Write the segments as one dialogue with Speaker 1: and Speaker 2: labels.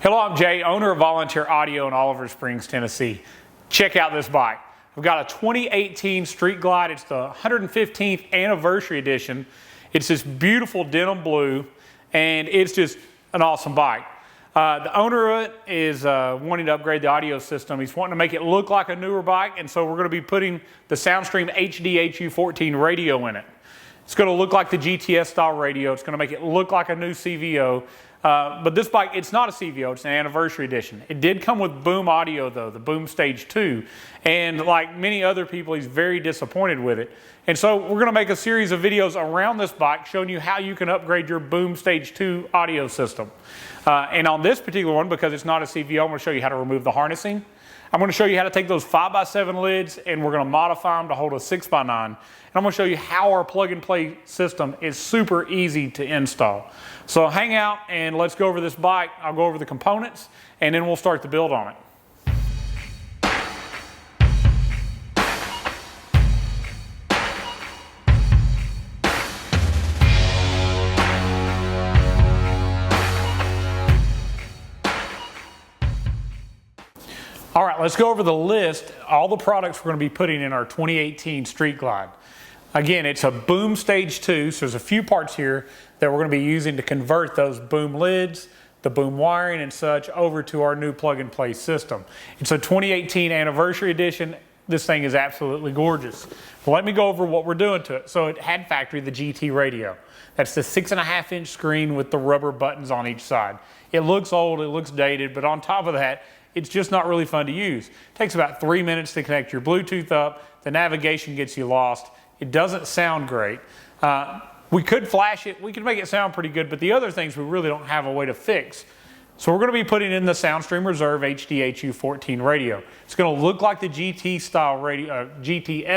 Speaker 1: Hello, I'm Jay, owner of Volunteer Audio in Oliver Springs, Tennessee. Check out this bike. I've got a 2018 Street Glide. It's the 115th anniversary edition. It's this beautiful denim blue, and it's just an awesome bike. The owner of it is wanting to upgrade the audio system. He's wanting to make it look like a newer bike, and so we're going to be putting the Soundstream HDHU14 radio in it. It's going to look like the GTS style radio. It's going to make it look like a new CVO. But this bike, it's not a CVO, it's an anniversary edition. It did come with boom audio though, the boom stage 2. And like many other people, he's very disappointed with it. And so we're going to make a series of videos around this bike showing you how you can upgrade your boom stage 2 audio system. And on this particular one, because it's not a CVO, I'm going to show you how to remove the harnessing. I'm going to show you how to take those 5x7 lids and we're going to modify them to hold a 6x9. And I'm going to show you how our plug and play system is super easy to install. So hang out and let's go over this bike. I'll go over the components and then we'll start the build on it. All right, let's go over the list, all the products we're going to be putting in our 2018 Street Glide. Again, it's a boom stage 2, so there's a few parts here that we're going to be using to convert those boom lids, the boom wiring and such over to our new plug and play system. It's a 2018 anniversary edition. This thing is absolutely gorgeous. Well, let me go over what we're doing to it. So it had factory the GT radio. That's the 6.5-inch screen with the rubber buttons on each side. It looks old, it looks dated, but on top of that, it's just not really fun to use. It takes about 3 minutes to connect your Bluetooth up. The navigation gets you lost. It doesn't sound great. We could flash it. We could make it sound pretty good, but the other things we really don't have a way to fix. So we're going to be putting in the Soundstream Reserve HDHU14 radio. It's going to look like the GTS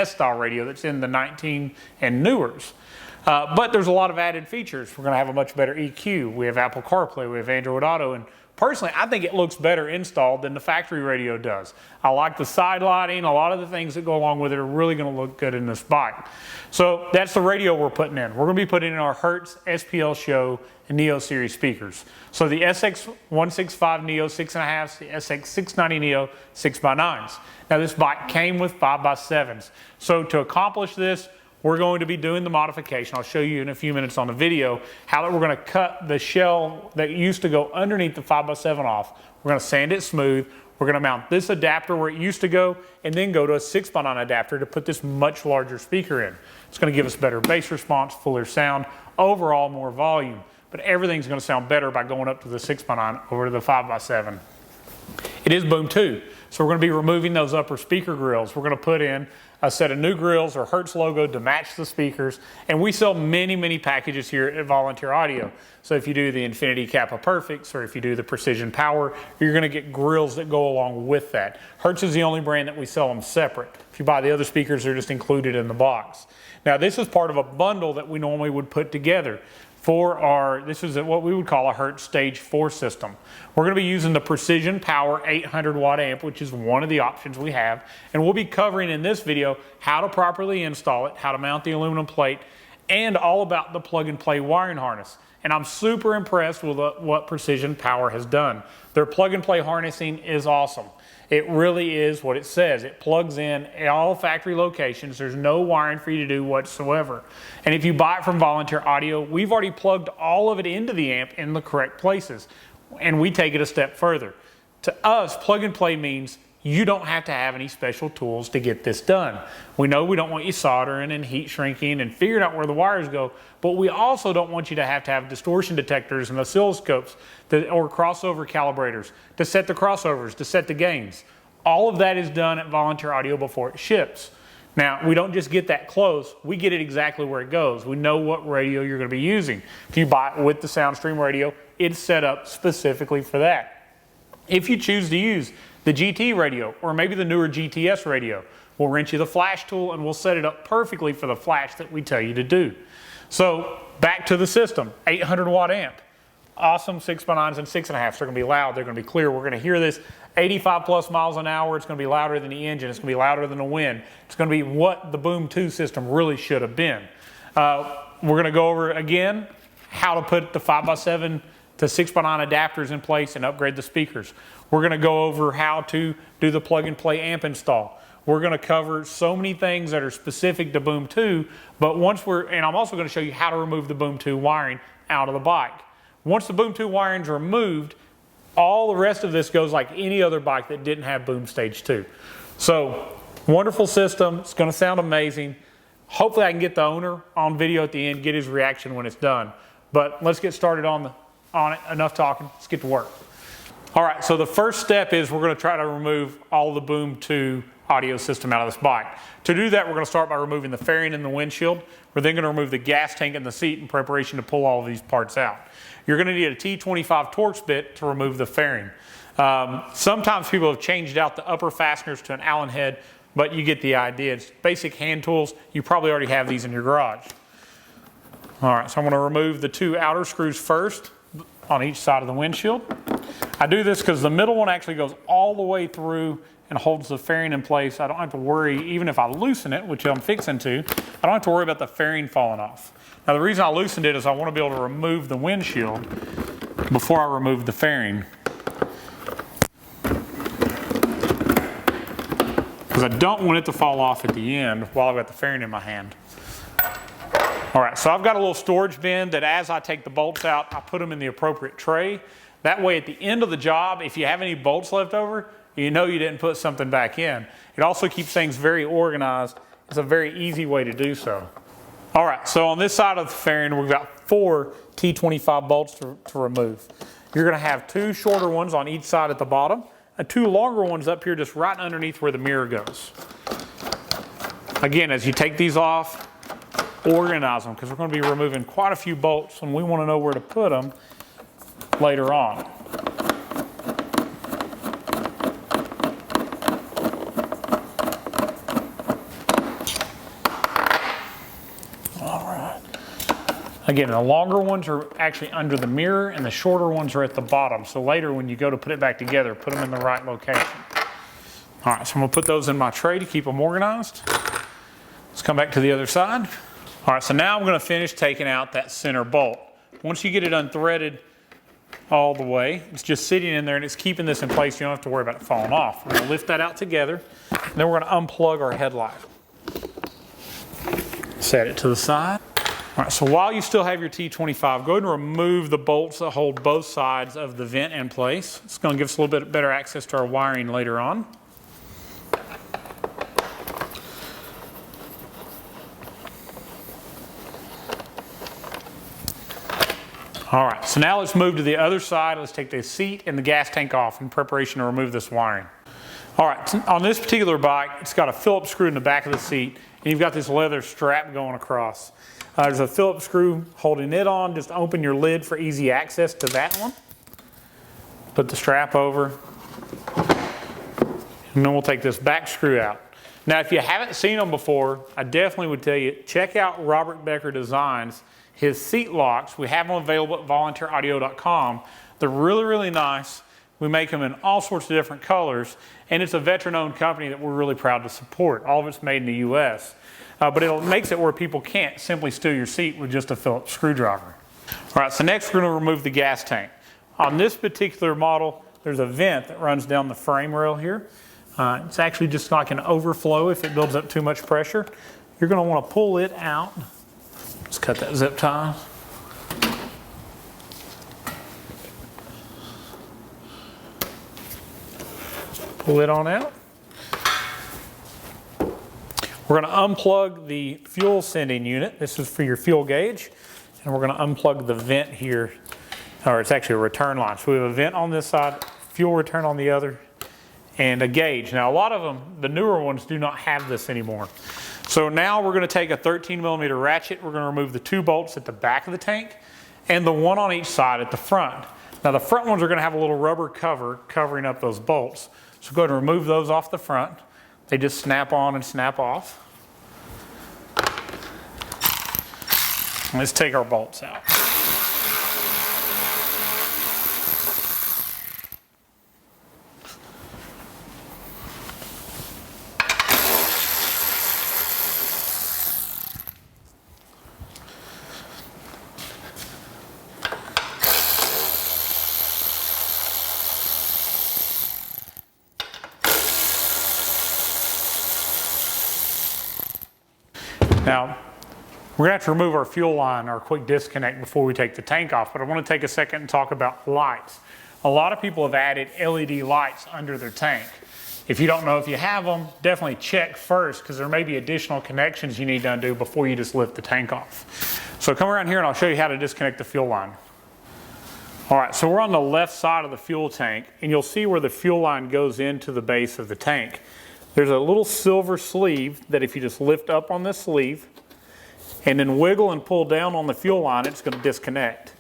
Speaker 1: style radio that's in the 19 and newers. But there's a lot of added features. We're going to have a much better EQ. We have Apple CarPlay. We have Android Auto. And personally, I think it looks better installed than the factory radio does. I like the side lighting. A lot of the things that go along with it are really going to look good in this bike. So that's the radio we're putting in. We're going to be putting in our Hertz SPL Show and Neo series speakers. So the SX165Neo 6.5s, the SX690Neo 6x9s. Now this bike came with 5x7s. So to accomplish this, we're going to be doing the modification. I'll show you in a few minutes on the video how that we're going to cut the shell that used to go underneath the 5x7 off. We're going to sand it smooth. We're going to mount this adapter where it used to go and then go to a 6x9 adapter to put this much larger speaker in. It's going to give us better bass response, fuller sound, overall more volume. But everything's going to sound better by going up to the 6x9 over to the 5x7. It is boom 2. So we're going to be removing those upper speaker grills. We're going to put in a set of new grills or Hertz logo to match the speakers. And we sell many, many packages here at Volunteer Audio. So if you do the Infinity Kappa Perfects or if you do the Precision Power, you're going to get grills that go along with that. Hertz is the only brand that we sell them separate. If you buy the other speakers, they're just included in the box. Now this is part of a bundle that we normally would put together. This is what we would call a Hertz Stage 4 system. We're going to be using the Precision Power 800 watt amp, which is one of the options we have. And we'll be covering in this video how to properly install it, how to mount the aluminum plate, and all about the plug and play wiring harness. And I'm super impressed with what Precision Power has done. Their plug and play harnessing is awesome. It really is what it says. It plugs in at all factory locations. There's no wiring for you to do whatsoever. And if you buy it from Volunteer Audio, we've already plugged all of it into the amp in the correct places. And we take it a step further. To us, plug and play means you don't have to have any special tools to get this done. We know we don't want you soldering and heat shrinking and figuring out where the wires go, but we also don't want you to have distortion detectors and oscilloscopes or crossover calibrators to set the crossovers, to set the gains. All of that is done at Volunteer Audio before it ships. Now, we don't just get that close, we get it exactly where it goes. We know what radio you're going to be using. If you buy it with the Soundstream radio, it's set up specifically for that. If you choose to use the GT radio or maybe the newer GTS radio, we'll rent you the flash tool and we'll set it up perfectly for the flash that we tell you to do. So back to the system, 800 watt amp. Awesome 6x9s and 6.5s. They're going to be loud. They're going to be clear. We're going to hear this 85 plus miles an hour. It's going to be louder than the engine. It's going to be louder than the wind. It's going to be what the Boom 2 system really should have been. We're going to go over again how to put the 5x7 the 6x9 adapters in place and upgrade the speakers. We're going to go over how to do the plug and play amp install. We're going to cover so many things that are specific to Boom 2, but and I'm also going to show you how to remove the Boom 2 wiring out of the bike. Once the Boom 2 wiring is removed, all the rest of this goes like any other bike that didn't have Boom Stage 2. So, wonderful system. It's going to sound amazing. Hopefully I can get the owner on video at the end, get his reaction when it's done. But let's get started on it. Enough talking. Let's get to work. All right, so the first step is we're going to try to remove all the Boom 2 audio system out of this bike. To do that, we're going to start by removing the fairing and the windshield. We're then going to remove the gas tank and the seat in preparation to pull all of these parts out. You're going to need a T25 Torx bit to remove the fairing. Sometimes people have changed out the upper fasteners to an Allen head, but you get the idea. It's basic hand tools. You probably already have these in your garage. All right, so I'm going to remove the 2 outer screws first on each side of the windshield. I do this because the middle one actually goes all the way through and holds the fairing in place. I don't have to worry, even if I loosen it, which I'm fixing to, I don't have to worry about the fairing falling off. Now the reason I loosened it is I want to be able to remove the windshield before I remove the fairing. Because I don't want it to fall off at the end while I've got the fairing in my hand. All right, so I've got a little storage bin that as I take the bolts out, I put them in the appropriate tray. That way at the end of the job, if you have any bolts left over, you know you didn't put something back in. It also keeps things very organized. It's a very easy way to do so. All right, so on this side of the fairing, we've got 4 T25 bolts to remove. You're gonna have 2 shorter ones on each side at the bottom, and 2 longer ones up here just right underneath where the mirror goes. Again, as you take these off, organize them, because we're going to be removing quite a few bolts and we want to know where to put them later on. All right. Again, the longer ones are actually under the mirror and the shorter ones are at the bottom. So later when you go to put it back together, put them in the right location. All right, so I'm going to put those in my tray to keep them organized. Let's come back to the other side. All right, so now I'm going to finish taking out that center bolt. Once you get it unthreaded all the way, it's just sitting in there and it's keeping this in place. You don't have to worry about it falling off. We're going to lift that out together, and then we're going to unplug our headlight. Set it to the side. All right, so while you still have your T25, go ahead and remove the bolts that hold both sides of the vent in place. It's going to give us a little bit better access to our wiring later on. All right, so now let's move to the other side. Let's take the seat and the gas tank off in preparation to remove this wiring. All right, so on this particular bike, it's got a Phillips screw in the back of the seat, and you've got this leather strap going across. There's a Phillips screw holding it on. Just open your lid for easy access to that one. Put the strap over, and then we'll take this back screw out. Now, if you haven't seen them before, I definitely would tell you, check out Robert Becker Designs. His seat locks, we have them available at volunteeraudio.com. They're really, really nice. We make them in all sorts of different colors, and it's a veteran-owned company that we're really proud to support. All of it's made in the US. But it makes it where people can't simply steal your seat with just a Phillips screwdriver. All right, so next we're going to remove the gas tank. On this particular model, there's a vent that runs down the frame rail here. It's actually just like an overflow if it builds up too much pressure. You're going to want to pull it out. Let's cut that zip tie. Pull it on out. We're going to unplug the fuel sending unit. This is for your fuel gauge. And we're going to unplug the vent here, or it's actually a return line. So we have a vent on this side, fuel return on the other, and a gauge. Now a lot of them, the newer ones, do not have this anymore. So now we're going to take a 13mm ratchet. We're going to remove the 2 bolts at the back of the tank and the one on each side at the front. Now the front ones are going to have a little rubber cover covering up those bolts. So go ahead and remove those off the front. They just snap on and snap off. Let's take our bolts out. Now, we're going to have to remove our fuel line, our quick disconnect, before we take the tank off, but I want to take a second and talk about lights. A lot of people have added LED lights under their tank. If you don't know if you have them, definitely check first, because there may be additional connections you need to undo before you just lift the tank off. So come around here and I'll show you how to disconnect the fuel line. All right, so we're on the left side of the fuel tank, and you'll see where the fuel line goes into the base of the tank. There's a little silver sleeve that if you just lift up on this sleeve and then wiggle and pull down on the fuel line, it's going to disconnect.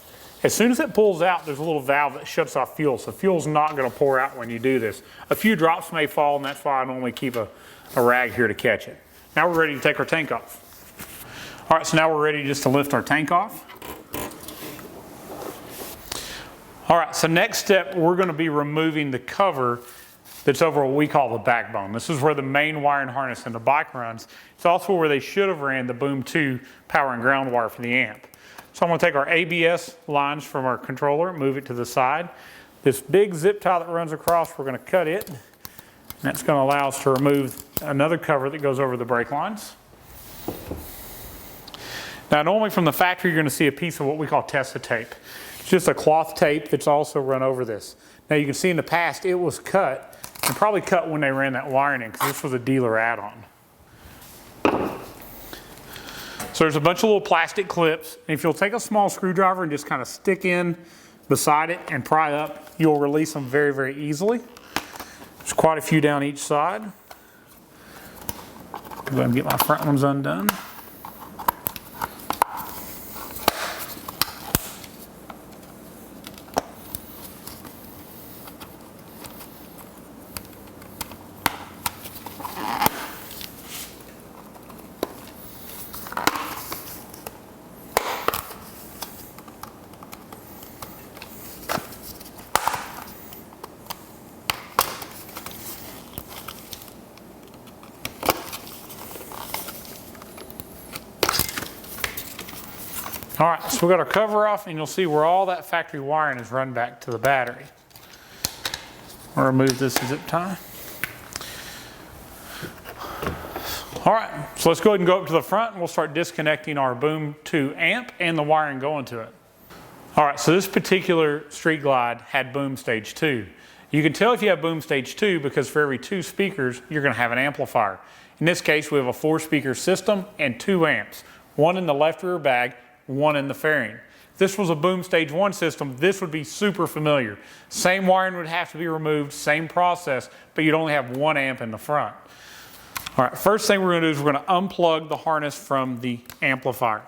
Speaker 1: As soon as it pulls out, there's a little valve that shuts off fuel, so fuel's not going to pour out when you do this. A few drops may fall, and that's why I normally keep a rag here to catch it. Now we're ready to take our tank off. All right, so now we're ready just to lift our tank off. All right, so next step, we're going to be removing the cover that's over what we call the backbone. This is where the main wiring harness in the bike runs. It's also where they should have ran the Boom 2 power and ground wire for the amp. So I'm going to take our ABS lines from our controller, move it to the side. This big zip tie that runs across, we're going to cut it. And that's going to allow us to remove another cover that goes over the brake lines. Now normally from the factory, you're going to see a piece of what we call Tessa tape. It's just a cloth tape that's also run over this. Now you can see in the past it was cut, and probably cut when they ran that wiring in, because this was a dealer add-on. So there's a bunch of little plastic clips, and if you'll take a small screwdriver and just kind of stick in beside it and pry up, you'll release them very, very easily. There's quite a few down each side. Go ahead and get my front ones undone. All right, so we got our cover off, and you'll see where all that factory wiring is run back to the battery. I'll remove this zip tie. All right, so let's go ahead and go up to the front, and we'll start disconnecting our Boom 2 amp and the wiring going to it. All right, so this particular Street Glide had Boom Stage 2. You can tell if you have Boom Stage 2 because for every 2 speakers, you're going to have an amplifier. In this case, we have a 4-speaker system and 2 amps, one in the left rear bag, one in the fairing. If this was a Boom Stage 1 system, this would be super familiar. Same wiring would have to be removed, same process, but you'd only have 1 amp in the front. All right, first thing we're going to do is we're going to unplug the harness from the amplifier.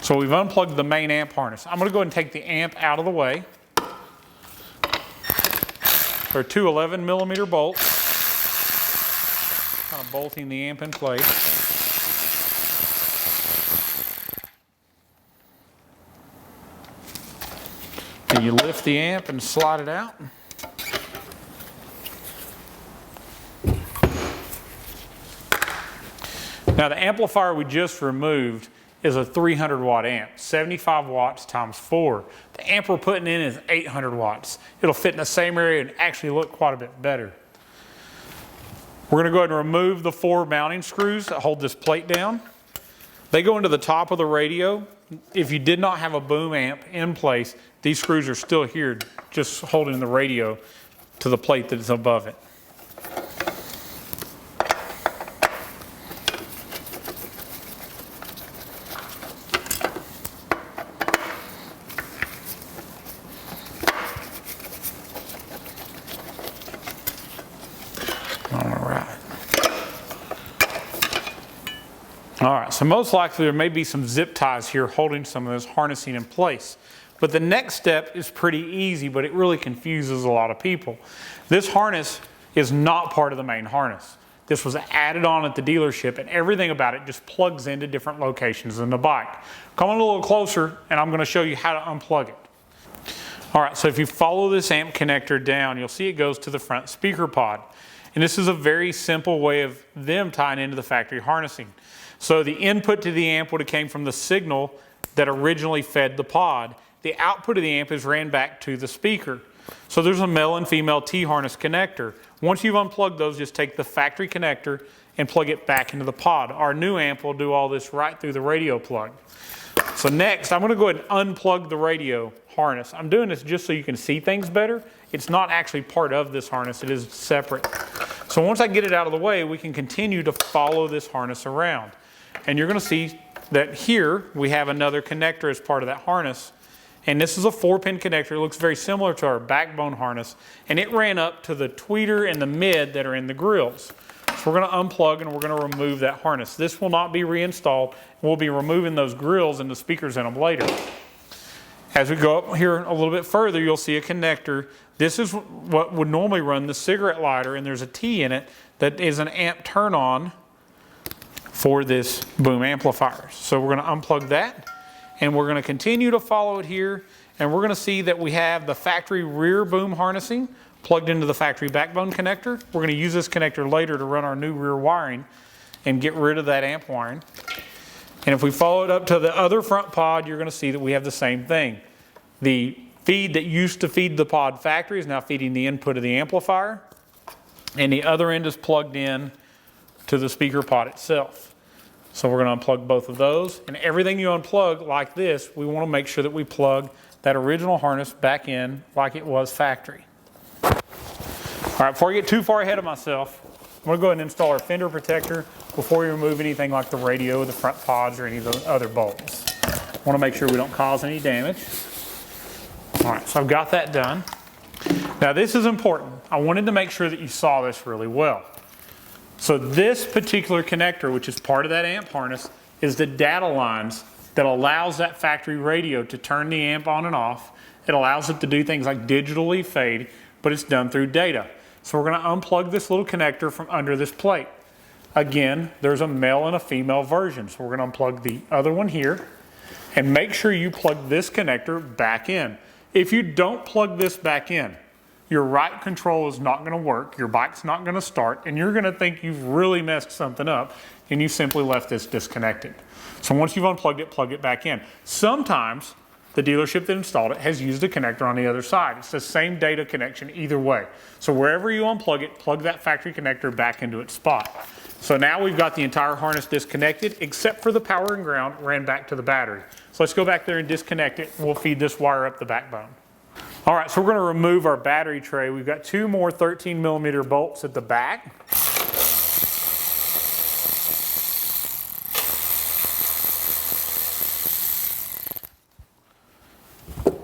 Speaker 1: So we've unplugged the main amp harness. I'm going to go ahead and take the amp out of the way. There are 2 11mm bolts. Kind of bolting the amp in place. And you lift the amp and slide it out. Now the amplifier we just removed is a 300 watt amp, 75 watts times 4. The amp we're putting in is 800 watts. It'll fit in the same area and actually look quite a bit better. We're going to go ahead and remove the 4 mounting screws that hold this plate down. They go into the top of the radio. If you did not have a boom amp in place, these screws are still here, just holding the radio to the plate that is above it. All right, so most likely there may be some zip ties here holding some of this harnessing in place. But the next step is pretty easy, but it really confuses a lot of people. This harness is not part of the main harness. This was added on at the dealership, and everything about it just plugs into different locations in the bike. Come on a little closer, and I'm going to show you how to unplug it. All right, so if you follow this amp connector down, you'll see it goes to the front speaker pod. And this is a very simple way of them tying into the factory harnessing. So the input to the amp would have came from the signal that originally fed the pod. The output of the amp is ran back to the speaker. So there's a male and female T-harness connector. Once you've unplugged those, just take the factory connector and plug it back into the pod. Our new amp will do all this right through the radio plug. So next, I'm gonna go ahead and unplug the radio harness. I'm doing this just so you can see things better. It's not actually part of this harness, it is separate. So once I get it out of the way, we can continue to follow this harness around. And you're gonna see that here we have another connector as part of that harness. And this is a 4-pin connector. It looks very similar to our backbone harness. And it ran up to the tweeter and the mid that are in the grills. So we're gonna unplug and we're gonna remove that harness. This will not be reinstalled. We'll be removing those grills and the speakers in them later. As we go up here a little bit further, you'll see a connector. This is what would normally run the cigarette lighter, and there's a T in it that is an amp turn on for this boom amplifier. So we're gonna unplug that, and we're gonna continue to follow it here, and we're gonna see that we have the factory rear boom harnessing plugged into the factory backbone connector. We're gonna use this connector later to run our new rear wiring and get rid of that amp wiring. And if we follow it up to the other front pod, you're gonna see that we have the same thing. The feed that used to feed the pod factory is now feeding the input of the amplifier, and the other end is plugged in to the speaker pod itself. So we're gonna unplug both of those, and everything you unplug like this, we wanna make sure that we plug that original harness back in like it was factory. All right, before I get too far ahead of myself, I'm gonna go ahead and install our fender protector before we remove anything like the radio, the front pods, or any of the other bolts. I wanna make sure we don't cause any damage. All right, so I've got that done. Now this is important. I wanted to make sure that you saw this really well. So this particular connector, which is part of that amp harness, is the data lines that allows that factory radio to turn the amp on and off. It allows it to do things like digitally fade, but it's done through data. So we're gonna unplug this little connector from under this plate. Again, there's a male and a female version. So we're gonna unplug the other one here, and make sure you plug this connector back in. If you don't plug this back in, your right control is not gonna work, your bike's not gonna start, and you're gonna think you've really messed something up, and you simply left this disconnected. So once you've unplugged it, plug it back in. Sometimes the dealership that installed it has used a connector on the other side. It's the same data connection either way. So wherever you unplug it, plug that factory connector back into its spot. So now we've got the entire harness disconnected, except for the power and ground ran back to the battery. So let's go back there and disconnect it, and we'll feed this wire up the backbone. All right, so we're gonna remove our battery tray. We've got 2 more 13mm bolts at the back.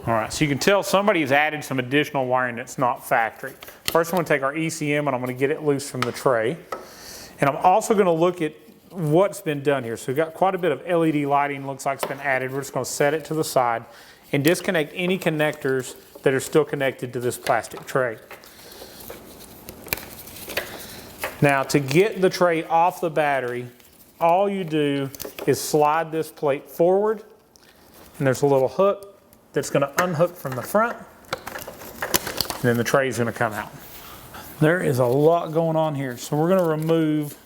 Speaker 1: All right, so you can tell somebody's added some additional wiring that's not factory. First, I'm gonna take our ECM and I'm gonna get it loose from the tray. And I'm also gonna look at what's been done here. So we've got quite a bit of LED lighting, looks like it's been added. We're just gonna set it to the side and disconnect any connectors that are still connected to this plastic tray. Now, to get the tray off the battery, all you do is slide this plate forward, and there's a little hook that's gonna unhook from the front, and then the tray is gonna come out. There is a lot going on here, so we're gonna remove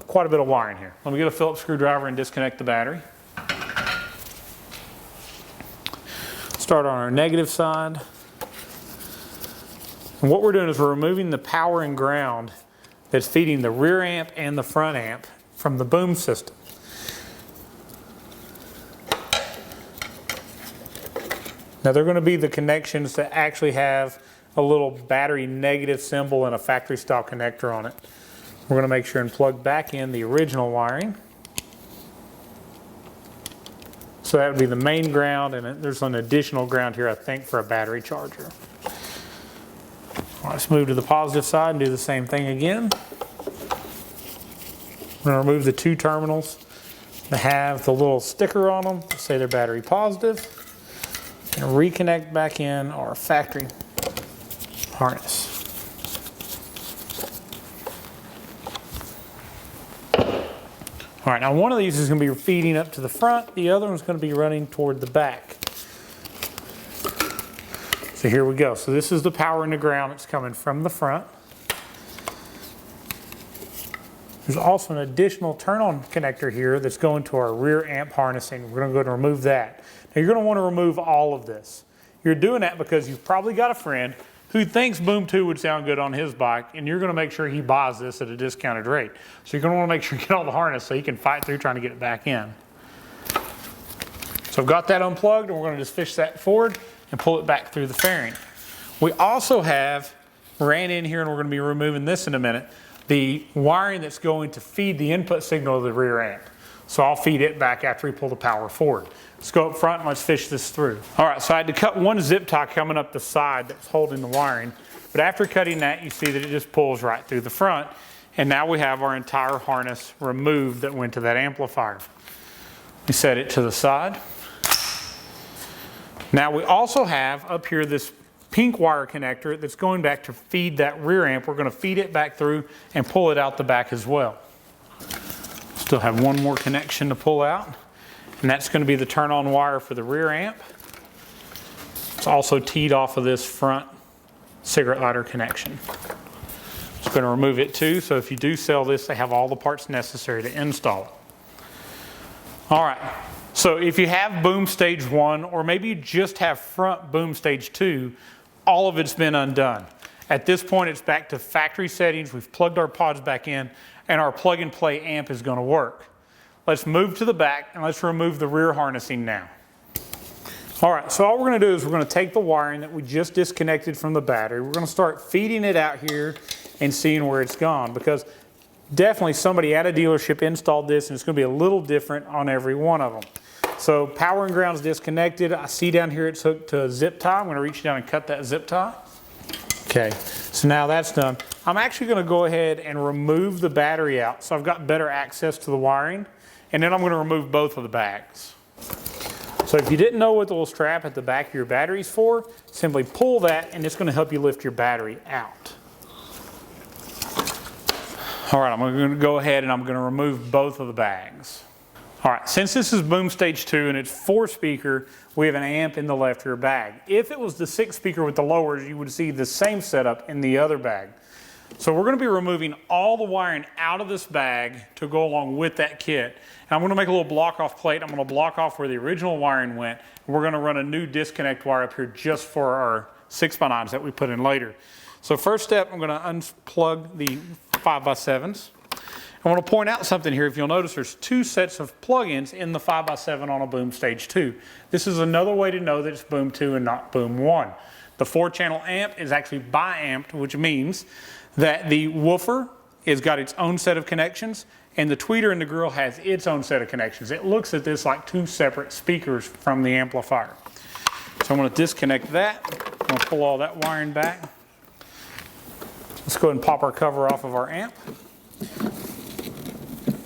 Speaker 1: quite a bit of wiring here. Let me get a Phillips screwdriver and disconnect the battery. Start on our negative side. And what we're doing is we're removing the power and ground that's feeding the rear amp and the front amp from the boom system. Now they're going to be the connections that actually have a little battery negative symbol and a factory style connector on it. We're going to make sure and plug back in the original wiring. So that would be the main ground, and there's an additional ground here, I think, for a battery charger. Let's move to the positive side and do the same thing again. I'm going to remove the 2 terminals that have the little sticker on them to say they're battery positive, and reconnect back in our factory harness. All right, now one of these is going to be feeding up to the front, the other one's going to be running toward the back. So here we go. So this is the power and the ground that's coming from the front. There's also an additional turn-on connector here that's going to our rear amp harnessing. We're going to go ahead and remove that. Now you're going to want to remove all of this. You're doing that because you've probably got a friend who thinks Boom 2 would sound good on his bike, and you're going to make sure he buys this at a discounted rate. So you're going to want to make sure you get all the harness so he can fight through trying to get it back in. So I've got that unplugged, and we're going to just fish that forward and pull it back through the fairing. We also have, ran in here, and we're going to be removing this in a minute, the wiring that's going to feed the input signal of the rear amp. So I'll feed it back after we pull the power forward. Let's go up front and let's fish this through. All right, so I had to cut one zip tie coming up the side that's holding the wiring, but after cutting that, you see that it just pulls right through the front, and now we have our entire harness removed that went to that amplifier. We set it to the side. Now we also have up here this pink wire connector that's going back to feed that rear amp. We're going to feed it back through and pull it out the back as well. Still have one more connection to pull out, and that's going to be the turn on wire for the rear amp. It's also teed off of this front cigarette lighter connection. Just going to remove it too, so if you do sell this, they have all the parts necessary to install it. All right, so if you have boom stage 1, or maybe you just have front boom stage 2, all of it's been undone. At this point, it's back to factory settings. We've plugged our pods back in, and our plug and play amp is going to work. Let's move to the back and let's remove the rear harnessing now. All right, so all we're going to do is we're going to take the wiring that we just disconnected from the battery. We're going to start feeding it out here and seeing where it's gone, because definitely somebody at a dealership installed this, and it's going to be a little different on every one of them. So power and ground's disconnected. I see down here it's hooked to a zip tie. I'm going to reach down and cut that zip tie. Okay, so now that's done. I'm actually going to go ahead and remove the battery out so I've got better access to the wiring, and then I'm going to remove both of the bags. So if you didn't know what the little strap at the back of your battery is for, simply pull that and it's going to help you lift your battery out. All right, I'm going to go ahead and I'm going to remove both of the bags. All right, since this is boom stage 2 and it's 4-speaker, we have an amp in the left rear bag. If it was the 6-speaker with the lowers, you would see the same setup in the other bag. So we're going to be removing all the wiring out of this bag to go along with that kit. And I'm going to make a little block off plate. I'm going to block off where the original wiring went. And we're going to run a new disconnect wire up here just for our 6x9s that we put in later. So first step, I'm going to unplug the 5x7s. I want to point out something here. If you'll notice, there's 2 sets of plugins in the 5x7 on a boom stage 2. This is another way to know that it's boom 2 and not boom 1. The 4-channel amp is actually bi-amped, which means that the woofer has got its own set of connections, and the tweeter in the grill has its own set of connections. It looks at this like 2 separate speakers from the amplifier. So I'm going to disconnect that. I'm going to pull all that wiring back. Let's go ahead and pop our cover off of our amp.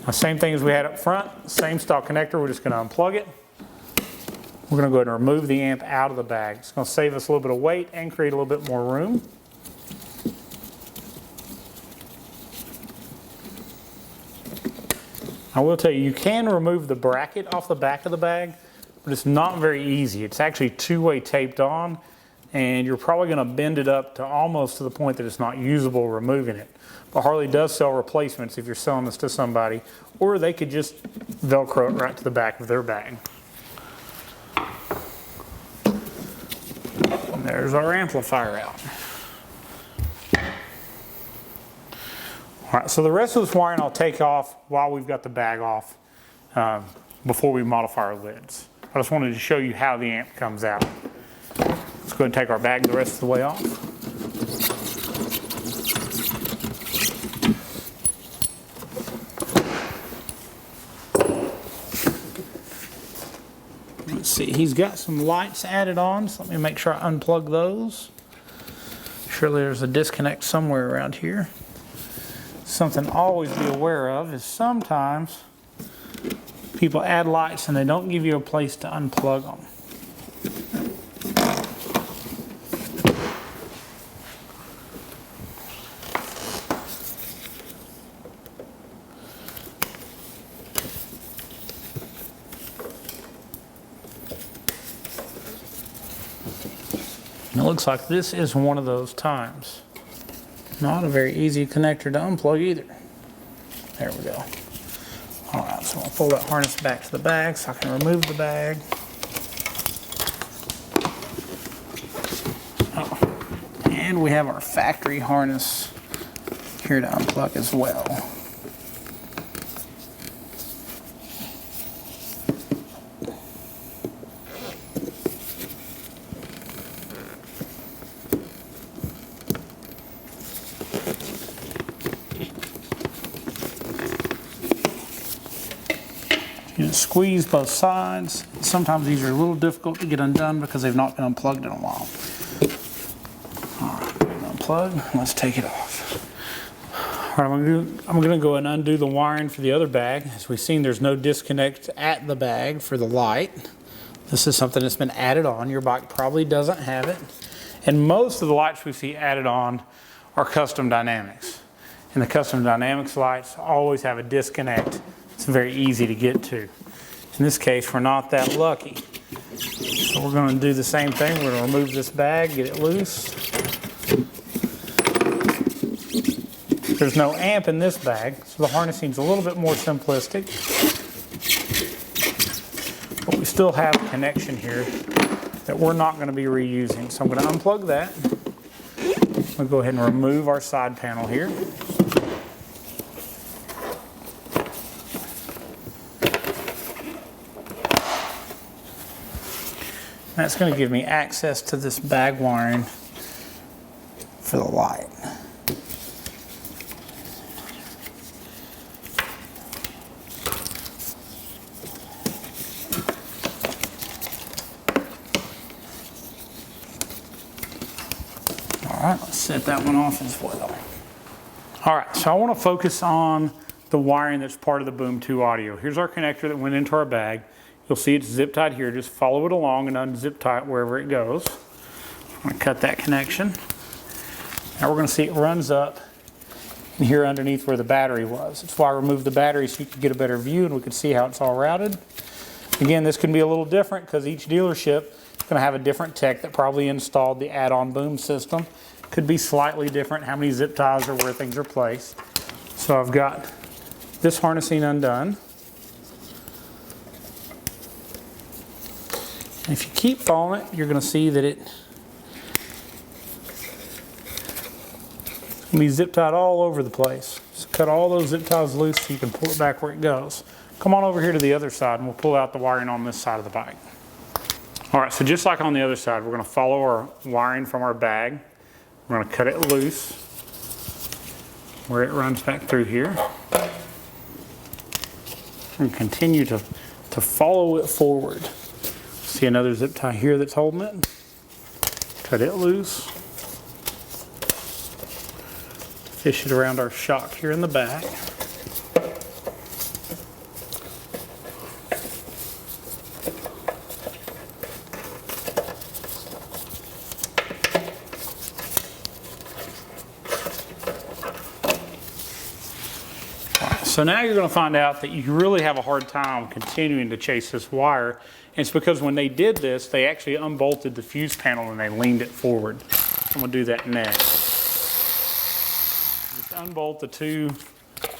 Speaker 1: Now, same thing as we had up front, same style connector. We're just going to unplug it. We're going to go ahead and remove the amp out of the bag. It's going to save us a little bit of weight and create a little bit more room. I will tell you, you can remove the bracket off the back of the bag, but it's not very easy. It's actually 2-way taped on, and you're probably going to bend it up to almost to the point that it's not usable removing it. But Harley does sell replacements if you're selling this to somebody, or they could just Velcro it right to the back of their bag. And there's our amplifier out. All right, so the rest of this wiring I'll take off while we've got the bag off before we modify our lids. I just wanted to show you how the amp comes out. Let's go ahead and take our bag the rest of the way off. Let's see, he's got some lights added on, so let me make sure I unplug those. Surely there's a disconnect somewhere around here. Something to always be aware of is sometimes people add lights and they don't give you a place to unplug them. And it looks like this is one of those times. Not a very easy connector to unplug either. There we go. All right, so I'll pull that harness back to the bag so I can remove the bag.
Speaker 2: And we have our factory harness here to unplug as well. You just squeeze both sides. Sometimes these are a little difficult to get undone because they've not been unplugged in a while. All right, unplug. Let's take it off. All right, I'm going to go and undo the wiring for the other bag. As we've seen, there's no disconnect at the bag for the light. This is something that's been added on. Your bike probably doesn't have it. And most of the lights we see added on are custom dynamics. And the custom dynamics lights always have a disconnect. It's very easy to get to. In this case, we're not that lucky. So we're going to do the same thing. We're going to remove this bag, get it loose. There's no amp in this bag, so the harnessing is a little bit more simplistic. But we still have a connection here that we're not going to be reusing. So I'm going to unplug that. We'll go ahead and remove our side panel here. That's going to give me access to this bag wiring for the light. All right, let's set that one off as well. All right, so I want to focus on the wiring that's part of the Boom 2 audio. Here's our connector that went into our bag. You'll see it's zip tied here. Just follow it along and unzip tie it wherever it goes. I'm going to cut that connection. Now we're going to see it runs up in here underneath where the battery was. That's why I removed the battery so you could get a better view and we could see how it's all routed. Again, this can be a little different because each dealership is going to have a different tech that probably installed the add-on boom system. Could be slightly different how many zip ties or where things are placed. So I've got this harnessing undone. If you keep following it, you're going to see that it's going to be zip tied all over the place. So cut all those zip ties loose so you can pull it back where it goes. Come on over here to the other side and we'll pull out the wiring on this side of the bike. All right, so just like on the other side, we're going to follow our wiring from our bag. We're going to cut it loose where it runs back through here. And continue to follow it forward. See another zip tie here that's holding it. Cut it loose. Fish it around our shock here in the back. So now you're going to find out that you really have a hard time continuing to chase this wire. And it's because when they did this, they actually unbolted the fuse panel and they leaned it forward. I'm going to do that next. Just unbolt the two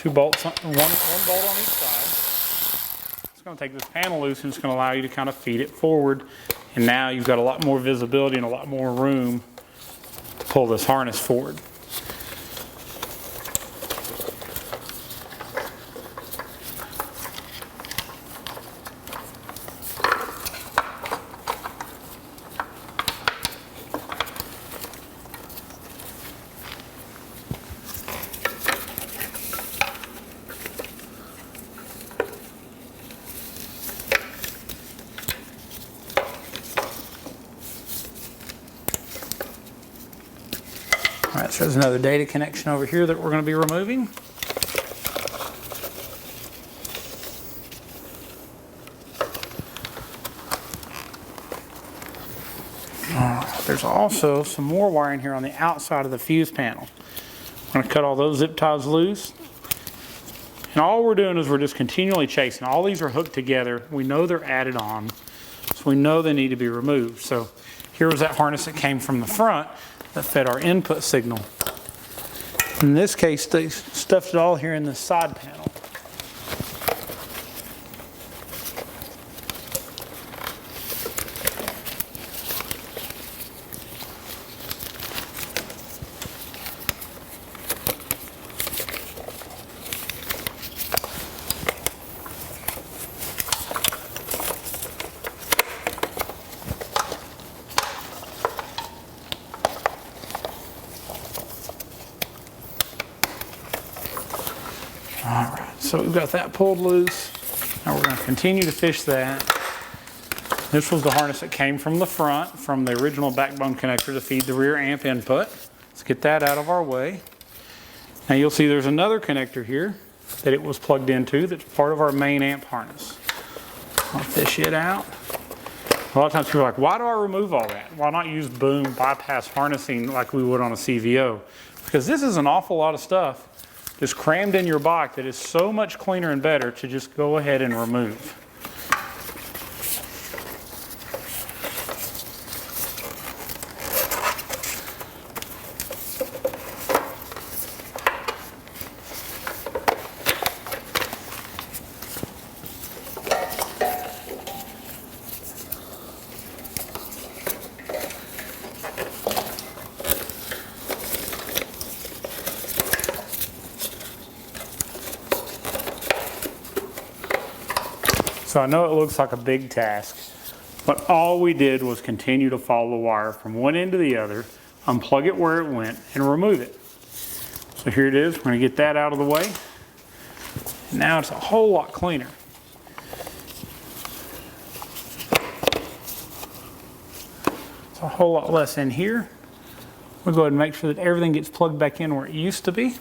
Speaker 2: bolts, one bolt on each side. It's going to take this panel loose and it's going to allow you to kind of feed it forward. And now you've got a lot more visibility and a lot more room to pull this harness forward. All right, so there's another data connection over here that we're going to be removing. There's also some more wiring here on the outside of the fuse panel. I'm going to cut all those zip ties loose. And all we're doing is we're just continually chasing. All these are hooked together. We know they're added on, so we know they need to be removed. So here was that harness that came from the front that fed our input signal. In this case, they stuffed it all here in the side panel. so we've got that pulled loose. Now we're going to continue to fish that. This was the harness that came from the front, from the original backbone connector to feed the rear amp input. Let's get that out of our way. Now you'll see there's another connector here that it was plugged into that's part of our main amp harness. I'll fish it out. A lot of times people are like, why do I remove all that? Why not use boom bypass harnessing like we would on a CVO? Because this is an awful lot of stuff just crammed in your bike that is so much cleaner and better to just go ahead and remove. So I know it looks like a big task, but all we did was continue to follow the wire from one end to the other, unplug it where it went, and remove it. So here it is. We're going to get that out of the way. And now it's a whole lot cleaner. It's a whole lot less in here. We'll go ahead and make sure that everything gets plugged back in where it used to be.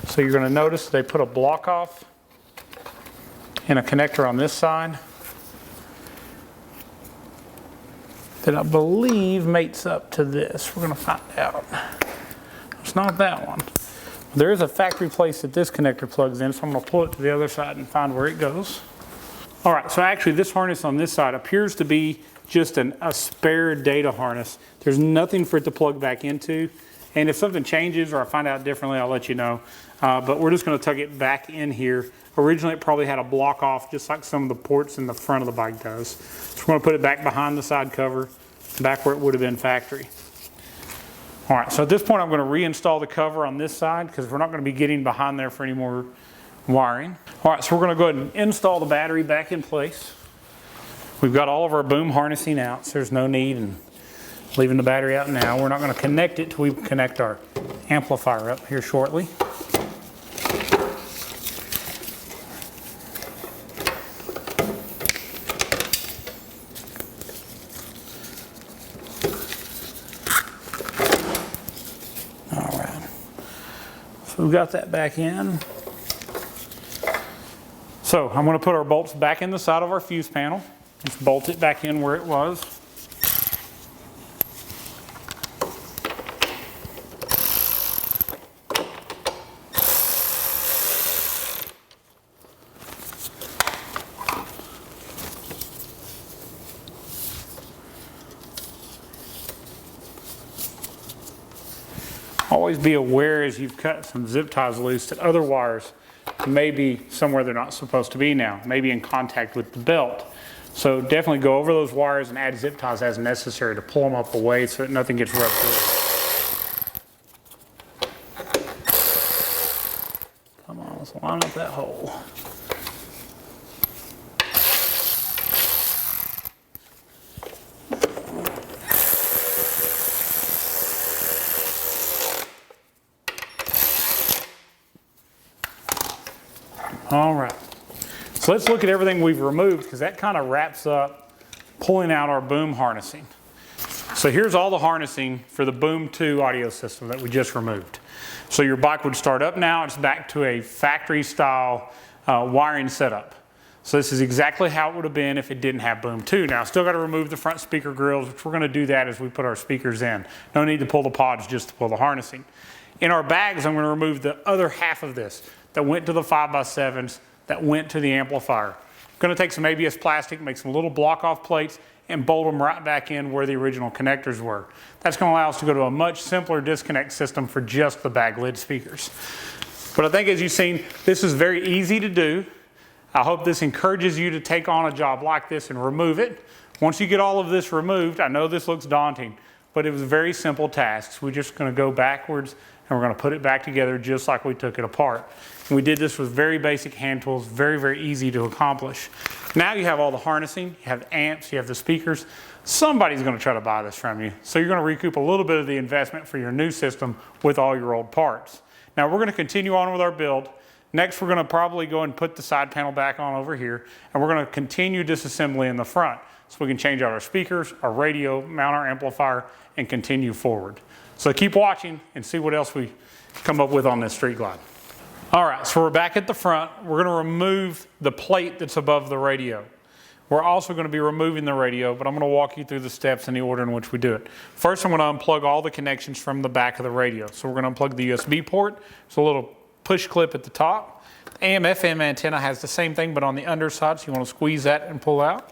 Speaker 2: So you're going to notice they put a block off and a connector on this side that I believe mates up to this. We're going to find out. It's not that one. There is a factory place that this connector plugs in, so I'm going to pull it to the other side and find where it goes. All right, so actually this harness on this side appears to be just a spare data harness. There's nothing for it to plug back into. And if something changes or I find out differently, I'll let you know. But we're just going to tuck it back in here. Originally, it probably had a block off, just like some of the ports in the front of the bike does. So we're going to put it back behind the side cover, back where it would have been factory. All right, so at this point, I'm going to reinstall the cover on this side because we're not going to be getting behind there for any more wiring. All right, so we're going to go ahead and install the battery back in place. We've got all of our boom harnessing out, so there's no need in leaving the battery out now. We're not going to connect it till we connect our amplifier up here shortly. We've got that back in. So I'm going to put our bolts back in the side of our fuse panel. Just bolt it back in where it was. Always be aware as you've cut some zip ties loose that other wires may be somewhere they're not supposed to be now, maybe in contact with the belt. So definitely go over those wires and add zip ties as necessary to pull them up away so that nothing gets rubbed through. Come on, let's line up that hole. All right, so let's look at everything we've removed because that kind of wraps up pulling out our boom harnessing. So here's all the harnessing for the Boom 2 audio system that we just removed. So your bike would start up now, it's back to a factory style wiring setup. So this is exactly how it would have been if it didn't have Boom 2. Now, still got to remove the front speaker grills, which we're going to do that as we put our speakers in. No need to pull the pods just to pull the harnessing. In our bags, I'm going to remove the other half of this that went to the 5x7s, that went to the amplifier. I'm going to take some ABS plastic, make some little block-off plates, and bolt them right back in where the original connectors were. That's going to allow us to go to a much simpler disconnect system for just the bag lid speakers. But I think as you've seen, this is very easy to do. I hope this encourages you to take on a job like this and remove it. Once you get all of this removed, I know this looks daunting, but it was very simple tasks. We're just going to go backwards and we're going to put it back together just like we took it apart. And we did this with very basic hand tools, very, very easy to accomplish. Now you have all the harnessing, you have the amps, you have the speakers. Somebody's going to try to buy this from you. So you're going to recoup a little bit of the investment for your new system with all your old parts. Now we're going to continue on with our build. Next, we're going to probably go and put the side panel back on over here, and we're going to continue disassembly in the front so we can change out our speakers, our radio, mount our amplifier, and continue forward. So keep watching and see what else we come up with on this Street Glide. All right, so we're back at the front. We're going to remove the plate that's above the radio. We're also going to be removing the radio, but I'm going to walk you through the steps in the order in which we do it. First, I'm going to unplug all the connections from the back of the radio. So we're going to unplug the USB port. There's a little push clip at the top. AM/FM antenna has the same thing, but on the underside, so you want to squeeze that and pull out.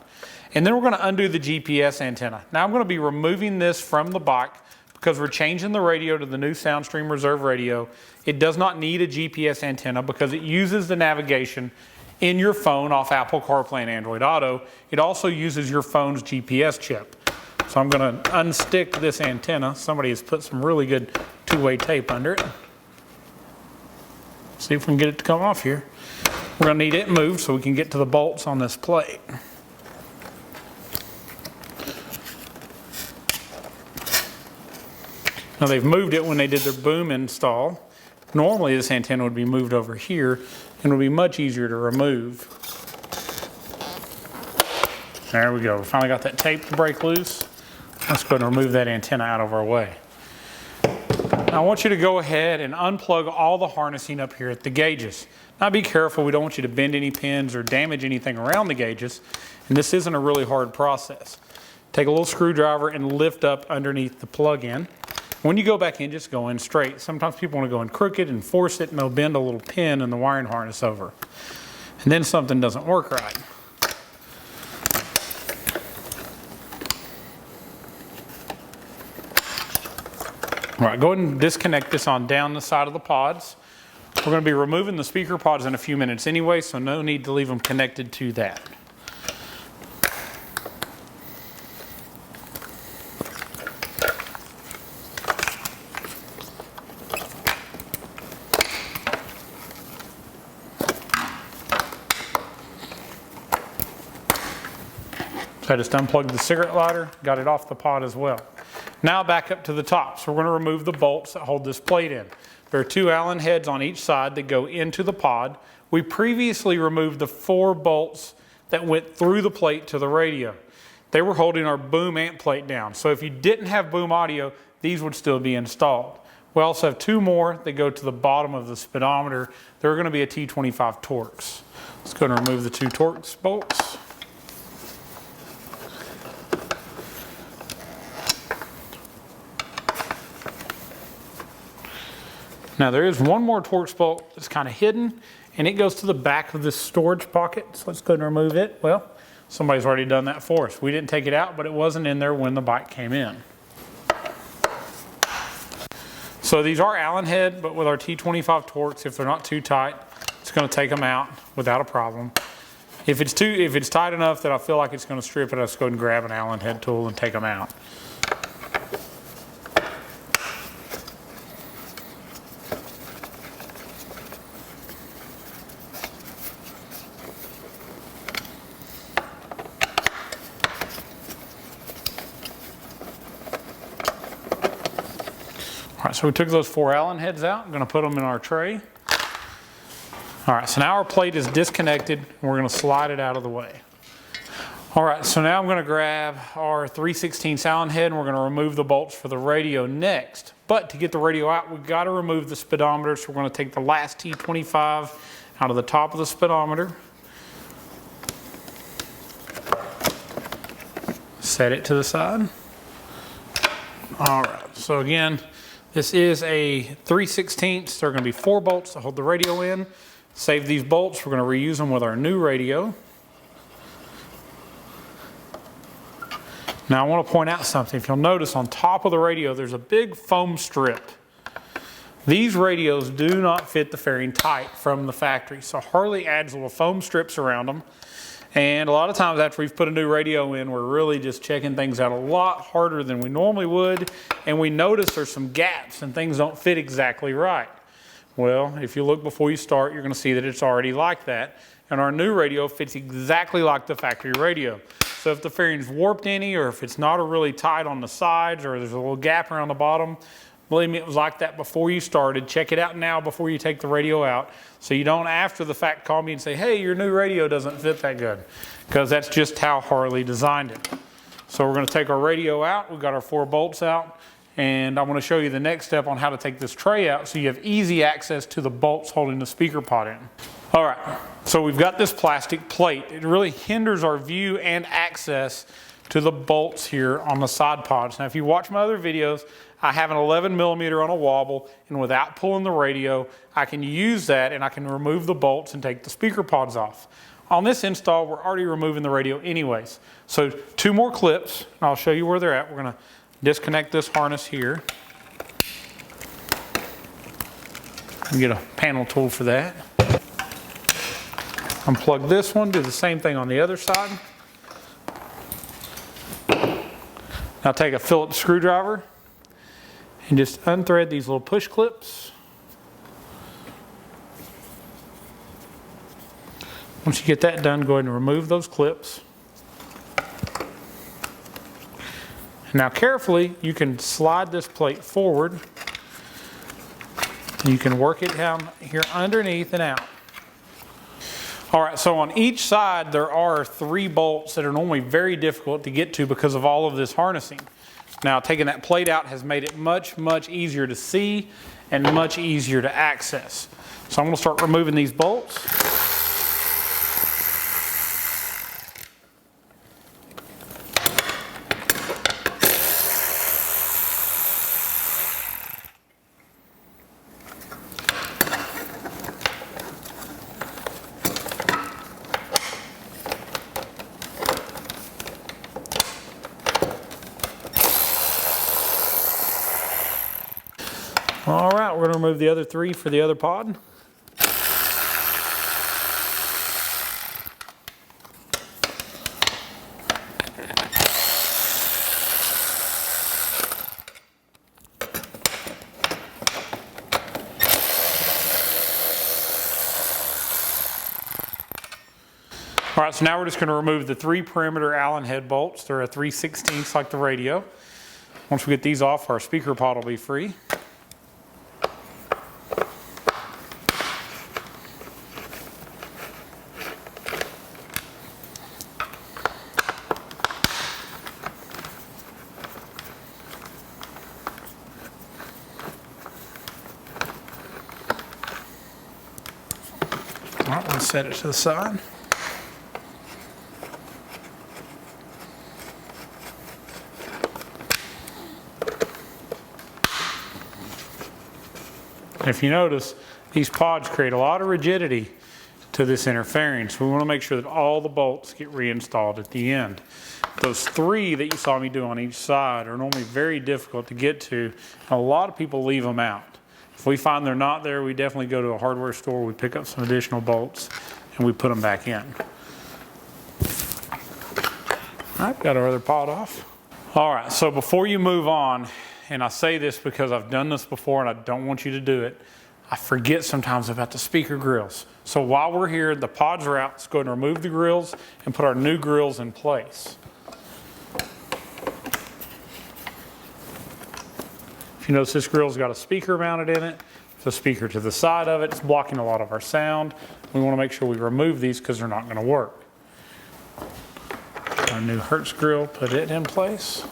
Speaker 2: And then we're going to undo the GPS antenna. Now I'm going to be removing this from the bike because we're changing the radio to the new Soundstream Reserve radio. It does not need a GPS antenna because it uses the navigation in your phone off Apple CarPlay and Android Auto. It also uses your phone's GPS chip. So I'm going to unstick this antenna. Somebody has put some really good two-way tape under it. See if we can get it to come off here. We're going to need it moved so we can get to the bolts on this plate. Now they've moved it when they did their boom install. Normally this antenna would be moved over here and would be much easier to remove. There we go. We finally got that tape to break loose. Let's go ahead and remove that antenna out of our way. Now I want you to go ahead and unplug all the harnessing up here at the gauges. Now be careful, we don't want you to bend any pins or damage anything around the gauges, and this isn't a really hard process. Take a little screwdriver and lift up underneath the plug-in. When you go back in, just go in straight. Sometimes people want to go in crooked and force it, and they'll bend a little pin in the wiring harness over. And then something doesn't work right. All right, go ahead and disconnect this on down the side of the pods. We're going to be removing the speaker pods in a few minutes anyway, so no need to leave them connected to that. So I just unplugged the cigarette lighter, got it off the pod as well. Now back up to the top. So we're going to remove the bolts that hold this plate in. There are 2 Allen heads on each side that go into the pod. We previously removed the 4 bolts that went through the plate to the radio. They were holding our boom amp plate down. So if you didn't have boom audio, these would still be installed. We also have 2 more that go to the bottom of the speedometer. They're going to be a T25 Torx. Let's go and remove the 2 Torx bolts. Now there is one more Torx bolt that's kind of hidden, and it goes to the back of this storage pocket. So let's go ahead and remove it. Well, somebody's already done that for us. We didn't take it out, but it wasn't in there when the bike came in. So these are Allen head, but with our T25 Torx, if they're not too tight, it's going to take them out without a problem. If it's tight enough that I feel like it's going to strip it, I'll just go ahead and grab an Allen head tool and take them out. All right, so we took those 4 Allen heads out. I'm going to put them in our tray. All right, so now our plate is disconnected, and we're going to slide it out of the way. All right, so now I'm going to grab our 3/16 Allen head, and we're going to remove the bolts for the radio next. But to get the radio out, we've got to remove the speedometer, so we're going to take the last T25 out of the top of the speedometer. Set it to the side. All right, so again, this is a 3/16. There are going to be 4 bolts to hold the radio in. Save these bolts. We're going to reuse them with our new radio. Now I want to point out something. If you'll notice on top of the radio, there's a big foam strip. These radios do not fit the fairing tight from the factory. So Harley adds little foam strips around them. And a lot of times after we've put a new radio in, we're really just checking things out a lot harder than we normally would. And we notice there's some gaps and things don't fit exactly right. Well, if you look before you start, you're going to see that it's already like that. And our new radio fits exactly like the factory radio. So if the fairing's warped any, or if it's not really tight on the sides, or there's a little gap around the bottom,
Speaker 1: Believe me, it was like that before you started. Check it out now before you take the radio out, so you don't after the fact call me and say, hey, your new radio doesn't fit that good, because that's just how Harley designed it. So we're going to take our radio out. We've got our 4 bolts out, and I'm going to show you the next step on how to take this tray out so you have easy access to the bolts holding the speaker pod in. All right, so we've got this plastic plate. It really hinders our view and access to the bolts here on the side pods. Now, if you watch my other videos, I have an 11mm on a wobble, and without pulling the radio, I can use that and I can remove the bolts and take the speaker pods off. On this install, we're already removing the radio anyways. So 2 more clips, and I'll show you where they're at. We're gonna disconnect this harness here. And get a panel tool for that. Unplug this one, do the same thing on the other side. Now take a Phillips screwdriver and just unthread these little push clips. Once you get that done, go ahead and remove those clips. Now carefully, you can slide this plate forward. You can work it down here underneath and out. All right, so on each side there are 3 bolts that are normally very difficult to get to because of all of this harnessing. Now taking that plate out has made it much, much easier to see and much easier to access. So I'm going to start removing these bolts. All right, we're going to remove the other 3 for the other pod. All right, so now we're just going to remove the 3 perimeter Allen head bolts. They're a 3/16 like the radio. Once we get these off, our speaker pod will be free. All right, let's set it to the side. If you notice, these pods create a lot of rigidity to this interfering, so we want to make sure that all the bolts get reinstalled at the end. Those 3 that you saw me do on each side are normally very difficult to get to, and a lot of people leave them out. If we find they're not there, we definitely go to a hardware store, we pick up some additional bolts, and we put them back in. All right, got our other pod off. All right, so before you move on, and I say this because I've done this before and I don't want you to do it, I forget sometimes about the speaker grills. So while we're here, the pods are out, let's go ahead and remove the grills and put our new grills in place. If you notice, this grill's got a speaker mounted in it. There's a speaker to the side of it. It's blocking a lot of our sound. We want to make sure we remove these because they're not going to work. Our new Hertz grill, put it in place.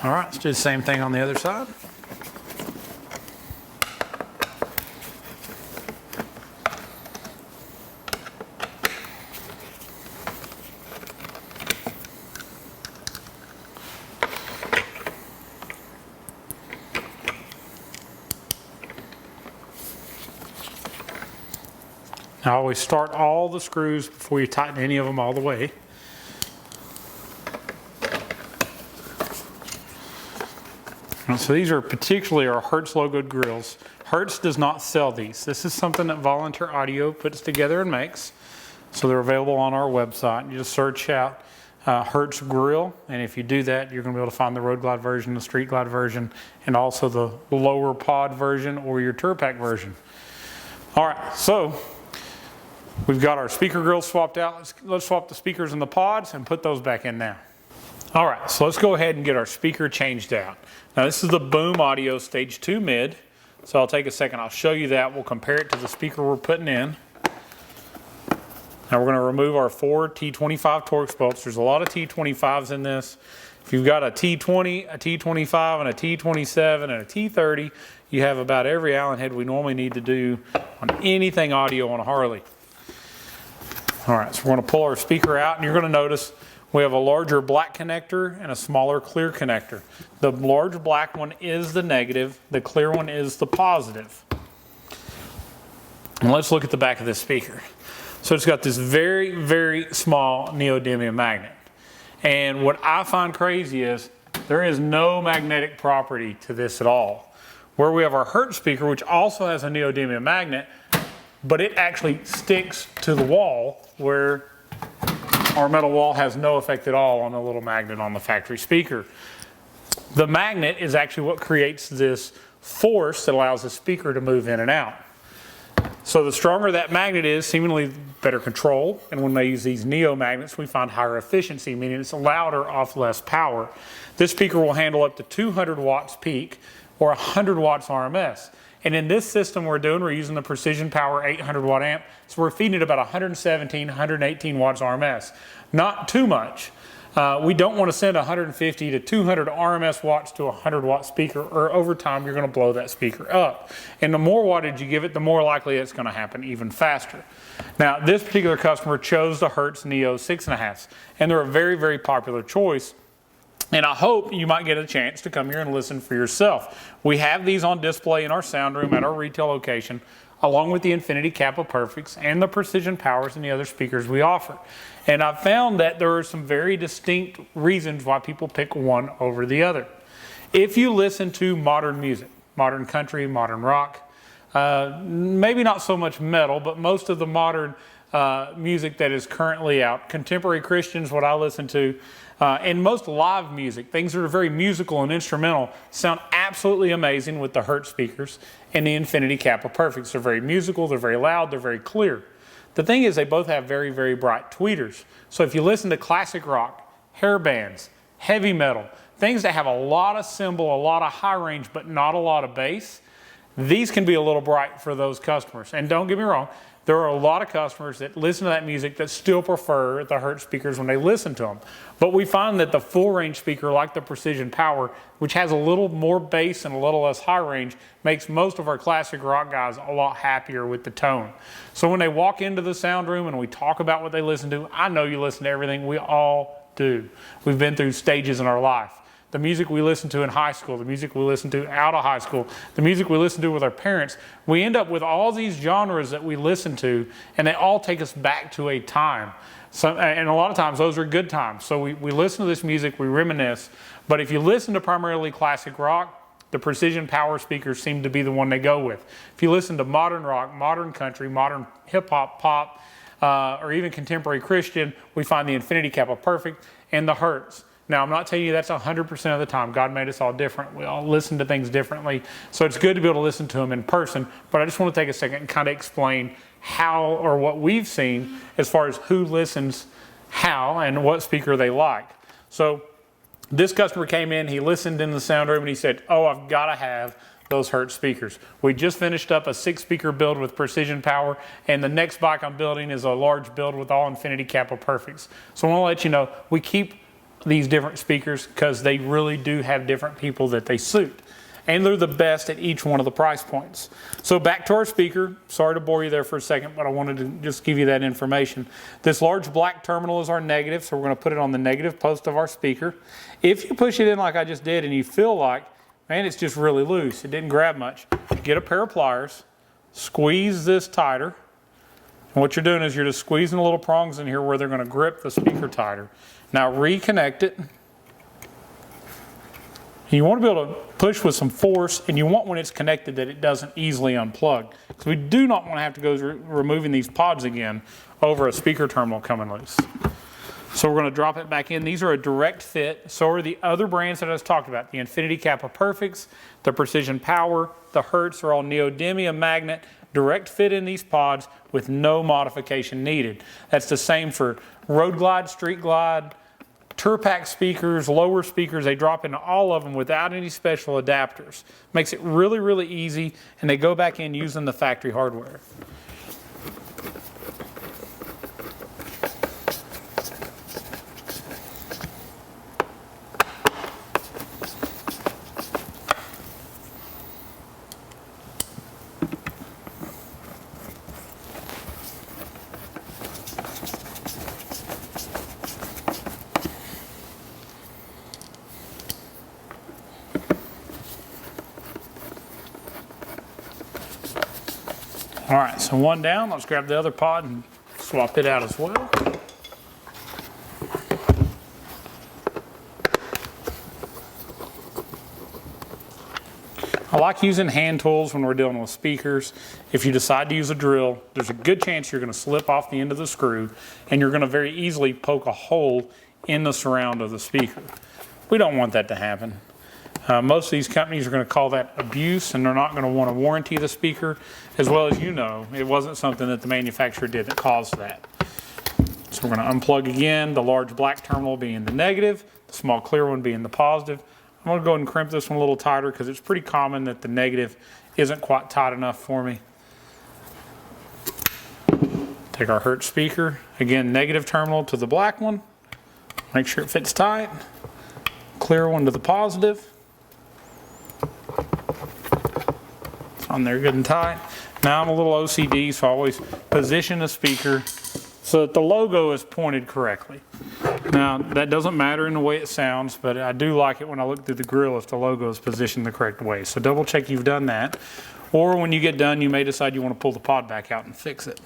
Speaker 1: All right, let's do the same thing on the other side. Now always start all the screws before you tighten any of them all the way. So these are particularly our Hertz logoed grills.
Speaker 2: Hertz does not sell these. This is something that Volunteer Audio puts together and makes. So they're available on our website. You just search out Hertz Grill, and if you do that, you're going to be able to find the Road Glide version, the Street Glide version, and also the lower pod version or your Tour Pack version. All right, so we've got our speaker grill swapped out. Let's swap the speakers in the pods and put those back in now. All right, so let's go ahead and get our speaker changed out. Now this is the Boom Audio Stage 2 Mid. So I'll take a second, I'll show you that. We'll compare it to the speaker we're putting in. Now we're going to remove our 4 T25 Torx bolts. There's a lot of T25s in this. If you've got a T20, a T25, and a T27, and a T30, you have about every Allen head we normally need to do on anything audio on a Harley. All right, so we're going to pull our speaker out, and you're going to notice we have a larger black connector and a smaller clear connector. The large black one is the negative, the clear one is the positive. And let's look at the back of this speaker. So it's got this very, very small neodymium magnet. And what I find crazy is there is no magnetic property to this at all. Where we have our Hertz speaker, which also has a neodymium magnet, but it actually sticks to the wall, where our metal wall has no effect at all on the little magnet on the factory speaker. The magnet is actually what creates this force that allows the speaker to move in and out. So the stronger that magnet is, seemingly better control. And when they use these Neo magnets, we find higher efficiency, meaning it's louder off less power. This speaker will handle up to 200 watts peak or 100 watts RMS. And in this system we're using the Precision Power 800 watt amp. So we're feeding it about 117, 118 watts RMS. Not too much. We don't want to send 150 to 200 RMS watts to a 100 watt speaker, or over time you're going to blow that speaker up. And the more wattage you give it, the more likely it's going to happen even faster. Now this particular customer chose the Hertz Neo 6.5s, and they're a very, very popular choice. And I hope you might get a chance to come here and listen for yourself. We have these on display in our sound room at our retail location, along with the Infinity Kappa Perfects and the Precision Powers and the other speakers we offer. And I've found that there are some very distinct reasons why people pick one over the other. If you listen to modern music, modern country, modern rock, maybe not so much metal, but most of the modern music that is currently out, contemporary Christians, what I listen to, and most live music, things that are very musical and instrumental, sound absolutely amazing with the Hertz speakers and the Infinity Kappa Perfects. They're very musical, they're very loud, they're very clear. The thing is, they both have very, very bright tweeters. So if you listen to classic rock, hair bands, heavy metal, things that have a lot of cymbal, a lot of high range, but not a lot of bass, these can be a little bright for those customers. And don't get me wrong, there are a lot of customers that listen to that music that still prefer the Hertz speakers when they listen to them. But we find that the full range speaker, like the Precision Power, which has a little more bass and a little less high range, makes most of our classic rock guys a lot happier with the tone. So when they walk into the sound room and we talk about what they listen to, I know you listen to everything. We all do. We've been through stages in our life. The music we listen to in high school, the music we listen to out of high school, the music we listen to with our parents, we end up with all these genres that we listen to, and they all take us back to a time. So, and a lot of times those are good times. So we listen to this music, we reminisce. But if you listen to primarily classic rock, the Precision Power speakers seem to be the one they go with. If you listen to modern rock, modern country, modern hip hop, pop, or even contemporary Christian, we find the Infinity Kappa Perfect and the Hertz. Now, I'm not telling you that's 100% of the time. God made us all different. We all listen to things differently. So it's good to be able to listen to them in person. But I just want to take a second and kind of explain how, or what we've seen as far as who listens how and what speaker they like. So this customer came in, he listened in the sound room, and he said, oh, I've got to have those Hertz speakers. We just finished up a 6-speaker build with Precision Power, and the next bike I'm building is a large build with all Infinity Kappa Perfects. So I want to let you know, we keep these different speakers because they really do have different people that they suit. And they're the best at each one of the price points. So back to our speaker. Sorry to bore you there for a second, but I wanted to just give you that information. This large black terminal is our negative, so we're going to put it on the negative post of our speaker. If you push it in like I just did and you feel like, man, it's just really loose, it didn't grab much, get a pair of pliers, squeeze this tighter. And what you're doing is you're just squeezing the little prongs in here where they're going to grip the speaker tighter. Now reconnect it.
Speaker 1: You want to be able to push with some force, and you want when it's connected that it doesn't easily unplug. Because we do not want to have to go removing these pods again over a speaker terminal coming loose. So we're going to drop it back in. These are a direct fit. So are the other brands that I just talked about. The Infinity Kappa Perfects, the Precision Power, the Hertz are all neodymium magnet, direct fit in these pods with no modification needed. That's the same for Road Glide, Street Glide, Tour Pack speakers, lower speakers. They drop into all of them without any special adapters. Makes it really, really easy, and they go back in using the factory hardware. All right, so one down. Let's grab the other pod and swap it out as well. I like using hand tools when we're dealing with speakers. If you decide to use a drill, there's a good chance you're going to slip off the end of the screw, and you're going to very easily poke a hole in the surround of the speaker. We don't want that to happen. Most of these companies are going to call that abuse, and they're not going to want to warranty the speaker. As well as you know, it wasn't something that the manufacturer did that caused that. So we're going to unplug again, the large black terminal being the negative, the small clear one being the positive. I'm going to go ahead and crimp this one a little tighter because it's pretty common that the negative isn't quite tight enough for me. Take our Hertz speaker, again negative terminal to the black one, make sure it fits tight, clear one to the positive. On there good and tight. Now I'm a little OCD, so I always position the speaker so that the logo is pointed correctly. Now that doesn't matter in the way it sounds, but I do like it when I look through the grill if the logo is positioned the correct way. So double check you've done that. Or when you get done, you may decide you want to pull the pod back out and fix it.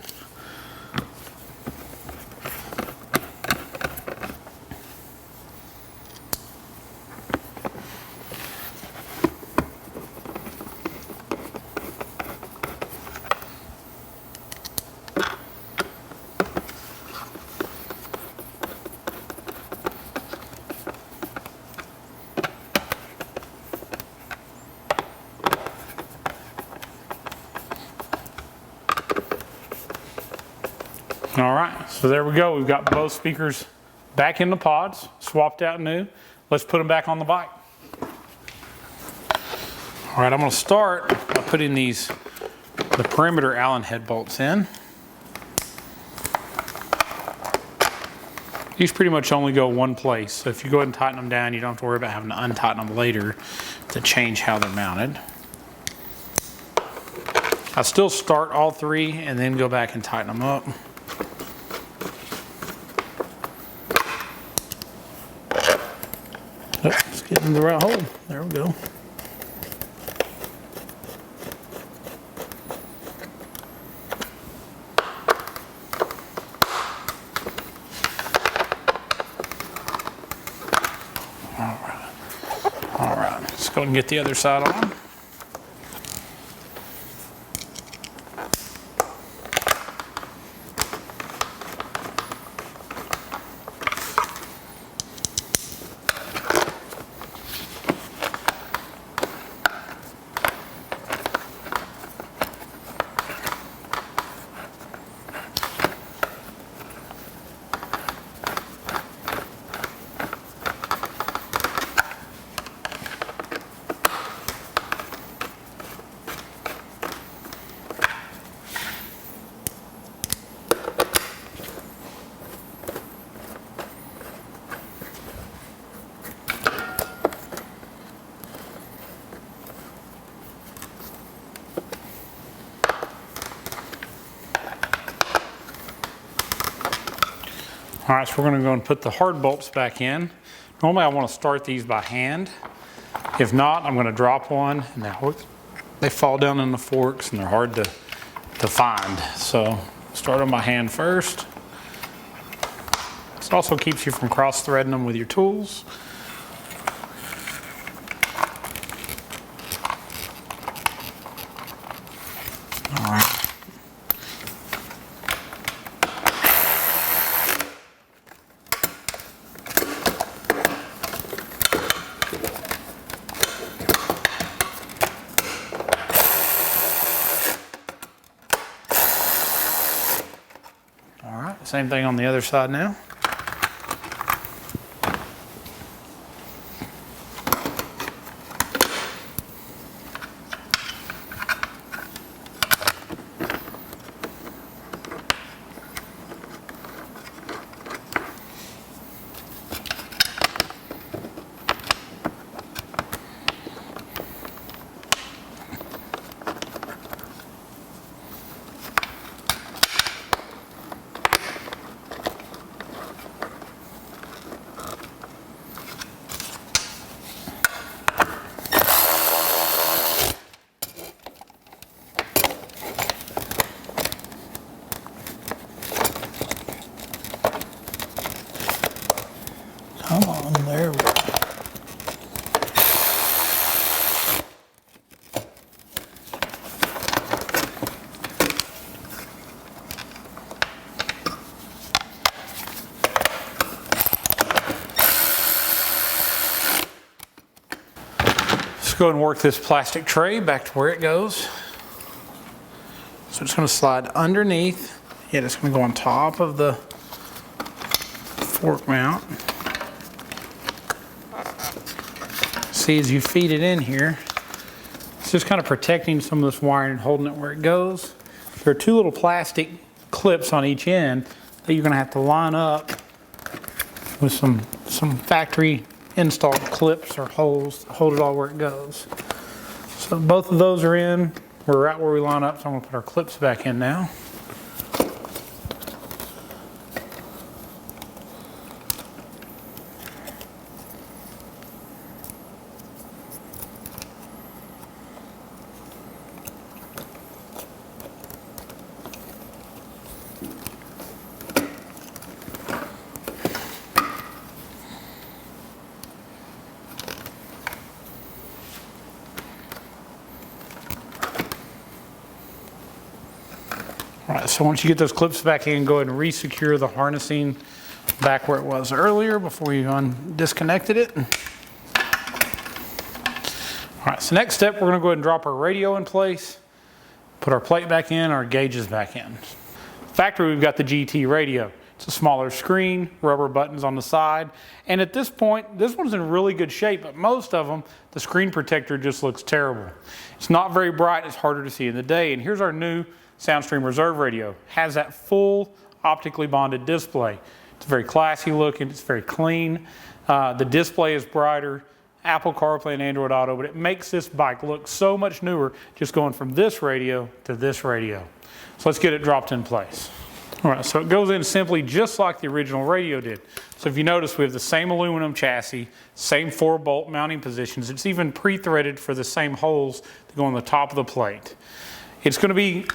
Speaker 1: All right, so there we go. We've got both speakers back in the pods, swapped out new. Let's put them back on the bike. All right, I'm going to start by putting the perimeter Allen head bolts in. These pretty much only go one place, so if you go ahead and tighten them down, you don't have to worry about having to untighten them later to change how they're mounted. I still start all three and then go back and tighten them up. Oh, let's get in the right hole. There we go. All right, let's go and get the other side on. All right, so we're going to go and put the hard bolts back in. Normally I want to start these by hand. If not, I'm going to drop one, and they fall down in the forks and they're hard to find. So start them by hand first. This also keeps you from cross-threading them with your tools.
Speaker 2: same thing on the other side now. Come on, there we go. Let's go ahead and work this plastic tray back to where it goes. So it's going to slide underneath. Yeah, it's going to go on top of the fork mount. See, as you feed it in here, it's just kind of protecting some of this wiring and holding it where it goes. There are two little plastic clips on each end that you're going to have to line up with some factory installed clips or holes to hold it all where it goes. So both of those are in. We're right where we line up, so I'm going to put our clips back in now. All right, so once you get those clips back in, go ahead and re-secure the harnessing back where it was earlier before you disconnected it. All right, so next step, we're gonna go ahead and drop our radio in place, put our plate back in, our gauges back in. Factory, we've got the GT radio. It's a smaller screen, rubber buttons on the side, and at this point, this one's in really good shape, but most of them, the screen protector just looks terrible. It's not very bright, it's harder to see in the day, and here's our new Soundstream Reserve radio. Has that full optically bonded display. It's very classy looking, it's very clean. The display is brighter, Apple CarPlay and Android Auto, but it makes this bike look so much newer just going from this radio to this radio. So let's get it dropped in place. All right, so it goes in simply just like the original radio did. So if you notice, we have the same aluminum chassis, same 4-bolt mounting positions. It's even pre-threaded for the same holes that go on the top of the plate. It's going to be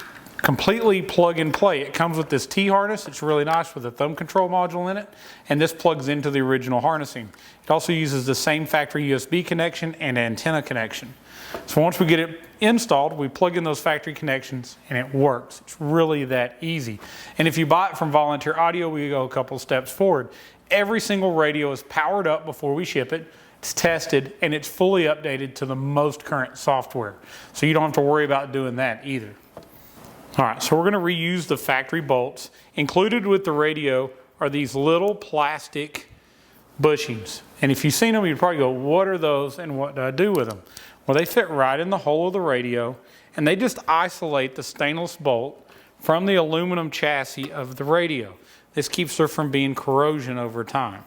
Speaker 2: completely plug and play. It comes with this T-harness. It's really nice with a thumb control module in it, and this plugs into the original harnessing. It also uses the same factory USB connection and antenna connection. So once we get it installed, we plug in those factory connections and it works. It's really that easy. And if you buy it from Volunteer Audio, we go a couple steps forward. Every single radio is powered up before we ship it. It's tested and it's fully updated to the most current software. So you don't have to worry about doing that either. All right, so we're going to reuse the factory bolts. Included with the radio are these little plastic bushings. And if you've seen them, you'd probably go, what are those and what do I do with them? Well, they fit right in the hole of the radio, and they just isolate the stainless bolt from the aluminum chassis of the radio. This keeps her from being corrosion over time.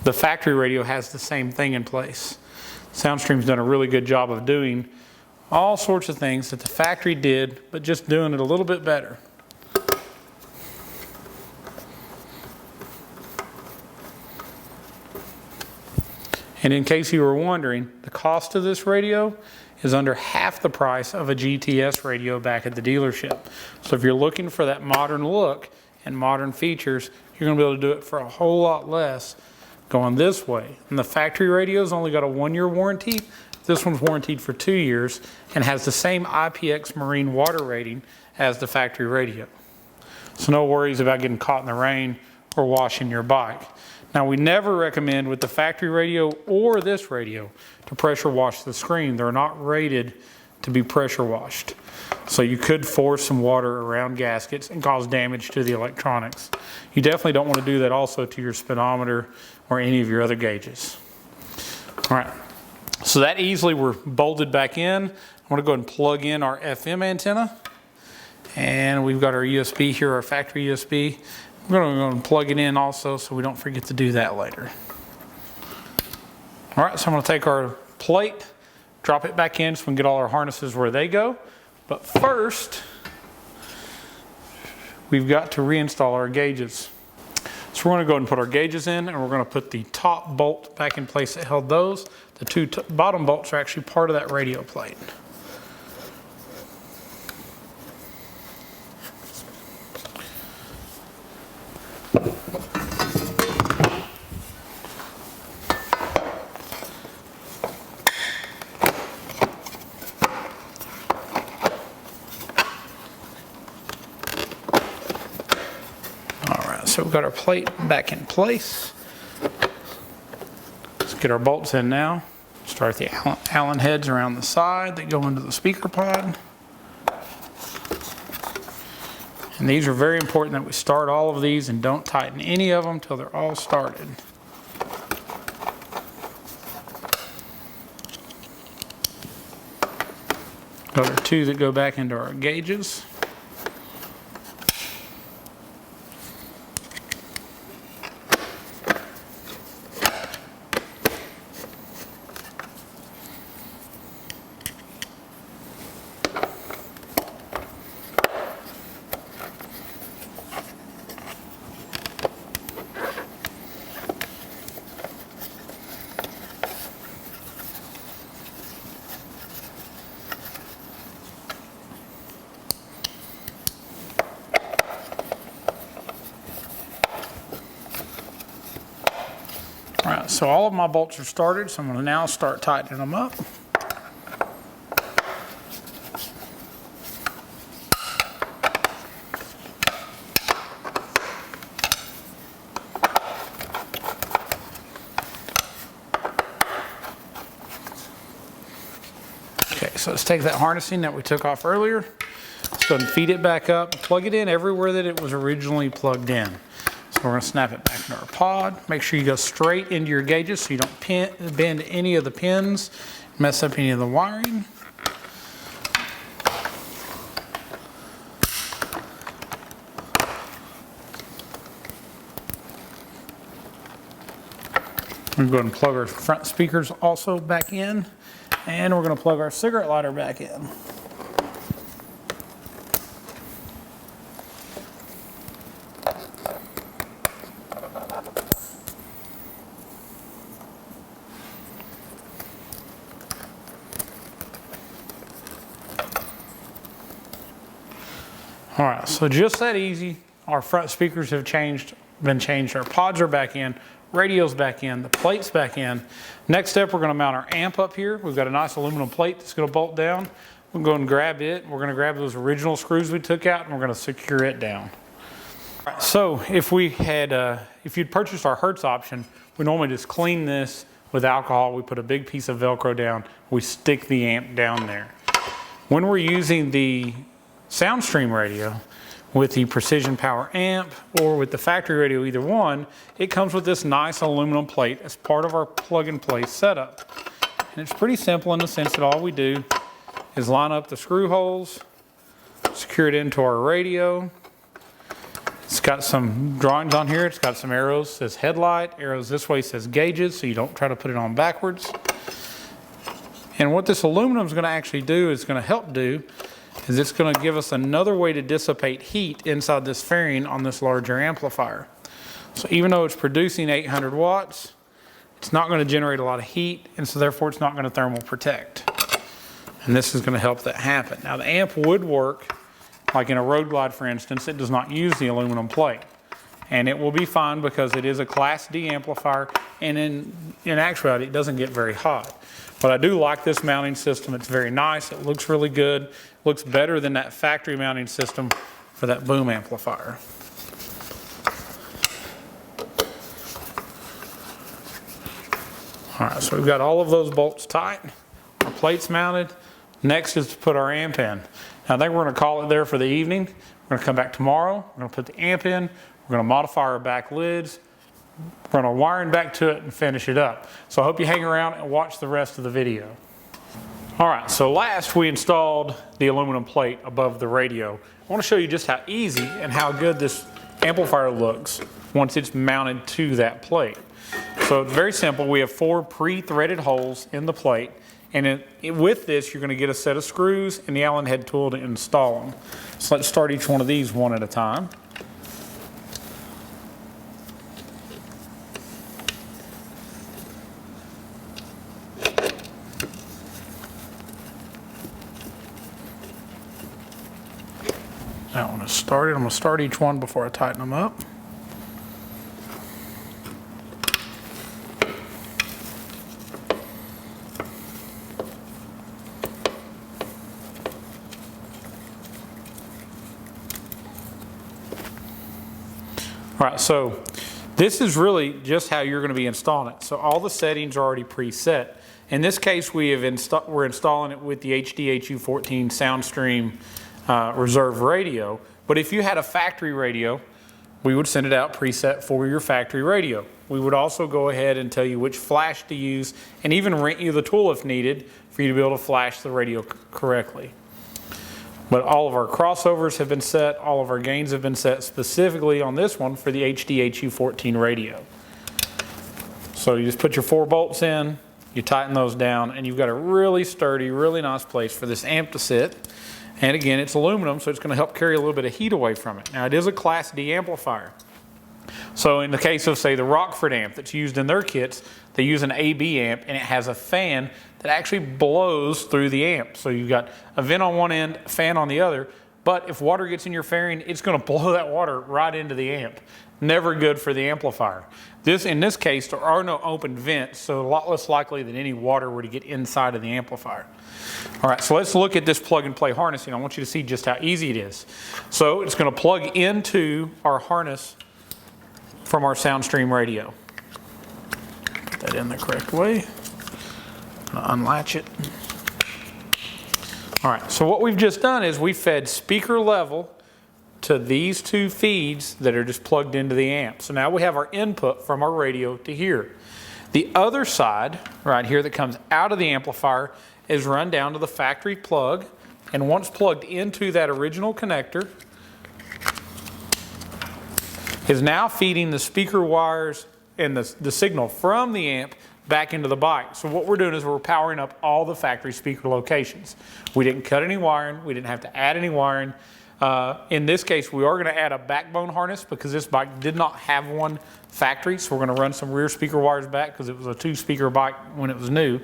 Speaker 2: The factory radio has the same thing in place. Soundstream's done a really good job of doing all sorts of things that the factory did, but just doing it a little bit better. And in case you were wondering, the cost of this radio is under half the price of a GTS radio back at the dealership. So if you're looking for that modern look and modern features, you're going to be able to do it for a whole lot less going this way. And the factory radio's only got a 1-year warranty. This one's warranted for 2 years and has the same IPX marine water rating as the factory radio. So no worries about getting caught in the rain or washing your bike. Now, we never recommend with the factory radio or this radio to pressure wash the screen. They're not rated to be pressure washed. So you could force some water around gaskets and cause damage to the electronics. You definitely don't want to do that also to your speedometer or any of your other gauges. All right, so that easily were bolted back in. I'm going to go ahead and plug in our FM antenna. And we've got our USB here, our factory USB. We're going to go and plug it in also so we don't forget to do that later. All right, so I'm going to take our plate, drop it back in so we can get all our harnesses where they go. But first, we've got to reinstall our gauges. So we're going to go ahead and put our gauges in, and we're going to put the top bolt back in place that held those. The two bottom bolts are actually part of that radio plate. So we've got our plate back in place. Let's get our bolts in now. Start the Allen heads around the side that go into the speaker pod. And these are very important that we start all of these and don't tighten any of them until they're all started. Got our two that go back into our gauges. All right, so all of my bolts are started, so I'm going to now start tightening them up. Okay, so let's take that harnessing that we took off earlier. Let's go ahead and feed it back up, plug it in everywhere that it was originally plugged in. So we're going to snap it back into our pod. Make sure you go straight into your gauges so you don't bend any of the pins, mess up any of the wiring. We're going to go ahead and plug our front speakers also back in, and we're going to plug our cigarette lighter back in. All right, so just that easy. Our front speakers have been changed. Our pods are back in, radio's back in, the plate's back in. Next step, we're going to mount our amp up here. We've got a nice aluminum plate that's going to bolt down. We'll go and grab it. We're going to grab those original screws we took out, and we're going to secure it down. All right, so if you'd purchased our Hertz option, we normally just clean this with alcohol. We put a big piece of Velcro down. We stick the amp down there. When we're using the Soundstream radio with the Precision Power amp or with the factory radio, either one, it comes with this nice aluminum plate as part of our plug-and-play setup. And it's pretty simple in the sense that all we do is line up the screw holes, secure it into our radio. It's got some drawings on here. It's got some arrows, says headlight, arrows this way says gauges, so you don't try to put it on backwards. And what this aluminum is going to actually do is going to help do is it's going to give us another way to dissipate heat inside this fairing on this larger amplifier. So even though it's producing 800 watts, it's not going to generate a lot of heat, and so therefore it's not going to thermal protect. And this is going to help that happen. Now the amp would work, like in a Road Glide for instance, it does not use the aluminum plate. And it will be fine because it is a Class D amplifier, and in actuality it doesn't get very hot. But I do like this mounting system. It's very nice. It looks really good. It looks better than that factory mounting system for that boom amplifier. All right, so we've got all of those bolts tight. Our plate's mounted. Next is to put our amp in. Now I think we're going to call it there for the evening. We're going to come back tomorrow. We're going to put the amp in. We're going to modify our back lids. We're going to wire it back to it and finish it up. So I hope you hang around and watch the rest of the video. All right, so last we installed the aluminum plate above the radio. I want to show you just how easy and how good this amplifier looks once it's mounted to that plate. So it's very simple. We have 4 pre-threaded holes in the plate, and with this you're going to get a set of screws and the Allen head tool to install them. So let's start each one of these one at a time. That one is started. I'm going to start each one before I tighten them up. All right, so this is really just how you're going to be installing it. So all the settings are already preset. In this case, we're installing it with the HDHU14 Soundstream reserve radio. But if you had a factory radio, we would send it out preset for your factory radio. We would also go ahead and tell you which flash to use and even rent you the tool if needed for you to be able to flash the radio correctly. But all of our crossovers have been set, all of our gains have been set specifically on this one for the HDHU14 radio. So you just put your 4 bolts in, you tighten those down, and you've got a really sturdy, really nice place for this amp to sit. And again, it's aluminum, so it's going to help carry a little bit of heat away from it. Now, it is a Class D amplifier. So in the case of, say, the Rockford amp that's used in their kits, they use an AB amp, and it has a fan that actually blows through the amp. So you've got a vent on one end, a fan on the other, but if water gets in your fairing, it's going to blow that water right into the amp. Never good for the amplifier. In this case, there are no open vents, so a lot less likely that any water were to get inside of the amplifier. All right, so let's look at this plug and play harnessing. I want you to see just how easy it is. So it's going to plug into our harness from our Soundstream radio. Put that in the correct way. I'm going to unlatch it. All right, so what we've just done is we fed speaker level to these 2 feeds that are just plugged into the amp. So now we have our input from our radio to here. The other side, right here, that comes out of the amplifier is run down to the factory plug, and once plugged into that original connector, is now feeding the speaker wires and the signal from the amp back into the bike. So what we're doing is we're powering up all the factory speaker locations. We didn't cut any wiring, we didn't have to add any wiring. In this case, we are going to add a backbone harness because this bike did not have one factory, so we're going to run some rear speaker wires back because it was a 2-speaker bike when it was new,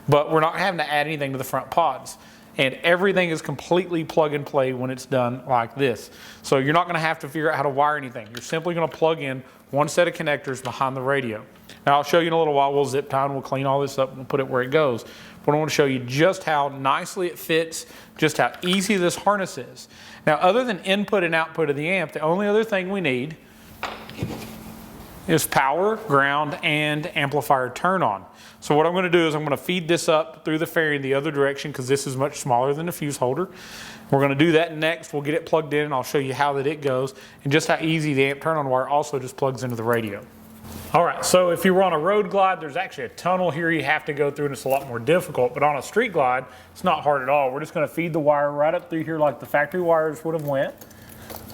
Speaker 2: but we're not having to add anything to the front pods. And everything is completely plug and play when it's done like this. So you're not going to have to figure out how to wire anything. You're simply going to plug in one set of connectors behind the radio. Now I'll show you in a little while. We'll zip tie and we'll clean all this up and put it where it goes. But I want to show you just how nicely it fits, just how easy this harness is. Now, other than input and output of the amp, the only other thing we need is power, ground, and amplifier turn on. So what I'm going to do is I'm going to feed this up through the fairing the other direction because this is much smaller than the fuse holder. We're going to do that next. We'll get it plugged in and I'll show you how that it goes and just how easy the amp turn on wire also just plugs into the radio. All right, so if you were on a road glide, there's actually a tunnel here you have to go through and it's a lot more difficult, but on a street glide, it's not hard at all. We're just going to feed the wire right up through here like the factory wires would have went.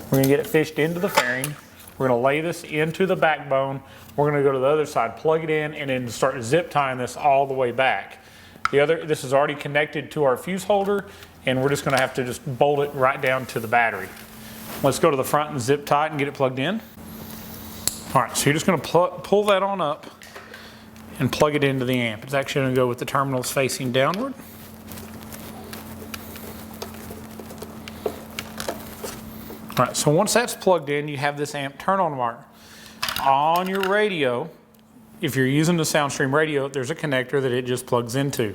Speaker 2: We're going to get it fished into the fairing. We're going to lay this into the backbone. We're going to go to the other side, plug it in, and then start zip tying this all the way back. This is already connected to our fuse holder, and we're just going to have to just bolt it right down to the battery. Let's go to the front and zip tie it and get it plugged in. All right, so you're just going to pull that on up and plug it into the amp. It's actually going to go with the terminals facing downward. All right, so once that's plugged in, you have this amp turn on wire. On your radio, if you're using the Soundstream radio, there's a connector that it just plugs into.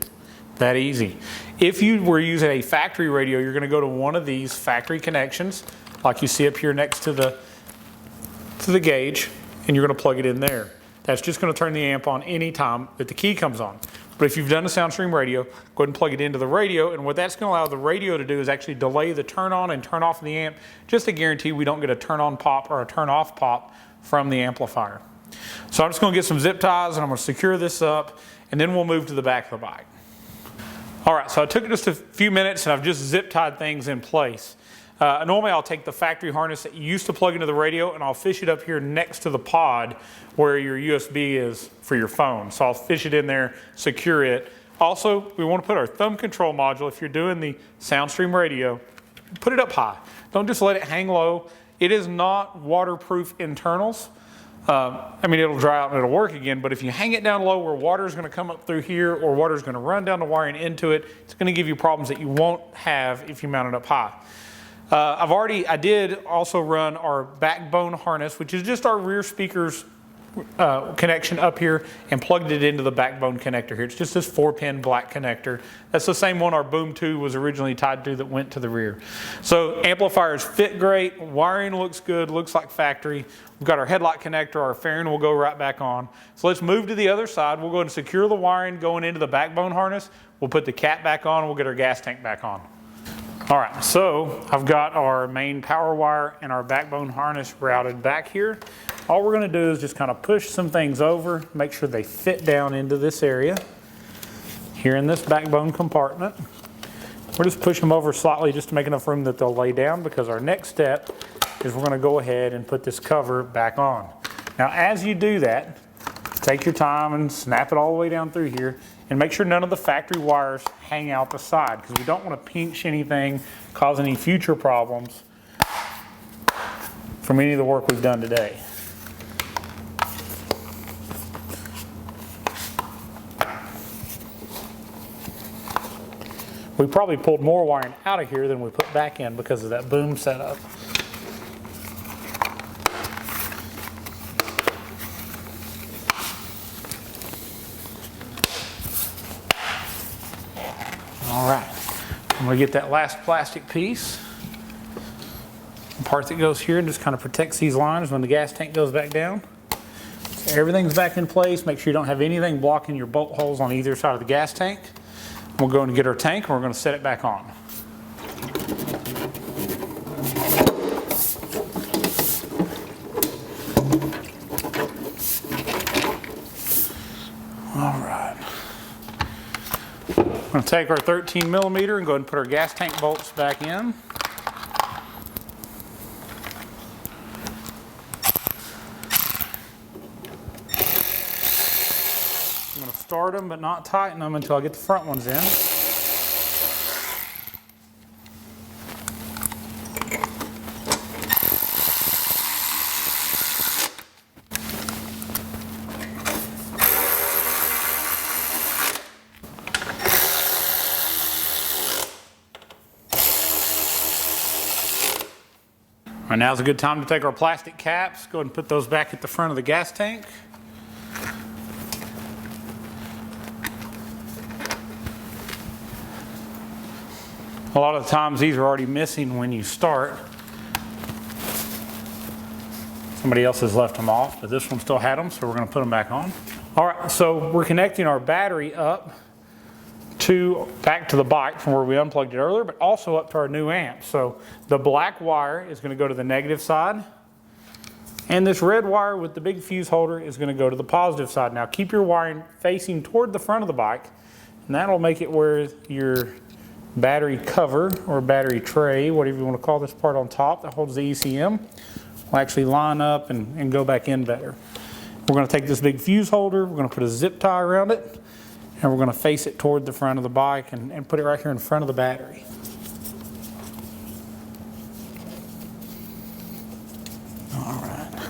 Speaker 2: That easy. If you were using a factory radio, you're going to go to one of these factory connections, like you see up here next to the gauge, and you're going to plug it in there. That's just going to turn the amp on any time that the key comes on.
Speaker 1: But if you've done a Soundstream radio, go ahead and plug it into the radio, and what that's going to allow the radio to do is actually delay the turn on and turn off of the amp, just to guarantee we don't get a turn on pop or a turn off pop from the amplifier. So I'm just going to get some zip ties and I'm going to secure this up, and then we'll move to the back of the bike. All right, so I took just a few minutes and I've just zip tied things in place. Normally I'll take the factory harness that you used to plug into the radio and I'll fish it up here next to the pod where your USB is for your phone. So I'll fish it in there, secure it. Also, we want to put our thumb control module, if you're doing the Soundstream radio, put it up high. Don't just let it hang low. It is not waterproof internals. I mean, it'll dry out and it'll work again, but if you hang it down low where water is going to come up through here or water is going to run down the wiring into it, it's going to give you problems that you won't have if you mount it up high. I did also run our backbone harness, which is just our rear speakers connection up here, and plugged it into the backbone connector here. It's just this 4-pin black connector. That's the same one our Boom 2 was originally tied to that went to the rear. So amplifiers fit great, wiring looks good, looks like factory. We've got our headlight connector, our fairing will go right back on. So let's move to the other side. We'll go ahead and secure the wiring going into the backbone harness. We'll put the cap back on, we'll get our gas tank back on. All right, so I've got our main power wire and our backbone harness routed back here. All we're going to do is just kind of push some things over, make sure they fit down into this area here in this backbone compartment. We're just pushing them over slightly just to make enough room that they'll lay down, because our next step is we're going to go ahead and put this cover back on. Now, as you do that, take your time and snap it all the way down through here, and make sure none of the factory wires hang out the side, because we don't want to pinch anything, cause any future problems from any of the work we've done today. We probably pulled more wiring out of here than we put back in because of that boom setup. All right, I'm going to get that last plastic piece, the part that goes here and just kind of protects these lines when the gas tank goes back down. So everything's back in place. Make sure you don't have anything blocking your bolt holes on either side of the gas tank. We'll go in and get our tank, and we're going to set it back on. All right. We're going to take our 13 millimeter and go ahead and put our gas tank bolts back in. I'm going to start them but not tighten them until I get the front ones in. All right, now's a good time to take our plastic caps, go ahead and put those back at the front of the gas tank. A lot of the times these are already missing when you start. Somebody else has left them off, but this one still had them, so we're going to put them back on. All right, so we're connecting our battery up back to the bike from where we unplugged it earlier, but also up to our new amp. So the black wire is going to go to the negative side, and this red wire with the big fuse holder is going to go to the positive side. Now keep your wiring facing toward the front of the bike, and that'll make it where your battery cover or battery tray, whatever you want to call this part on top that holds the ECM, will actually line up and go back in better. We're going to take this big fuse holder, we're going to put a zip tie around it, and we're going to face it toward the front of the bike and put it right here in front of the battery. All right.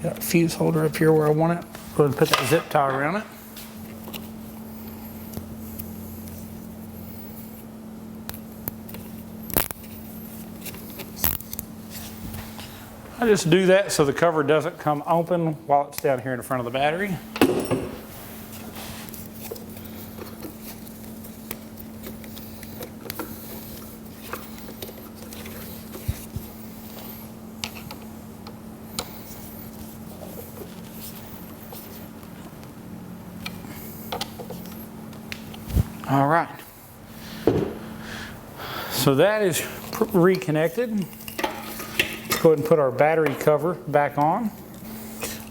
Speaker 1: Got a fuse holder up here where I want it. Go ahead and put that zip tie around it. I just do that so the cover doesn't come open while it's down here in front of the battery.
Speaker 2: All right. So that is reconnected. Let's go ahead and put our battery cover back on.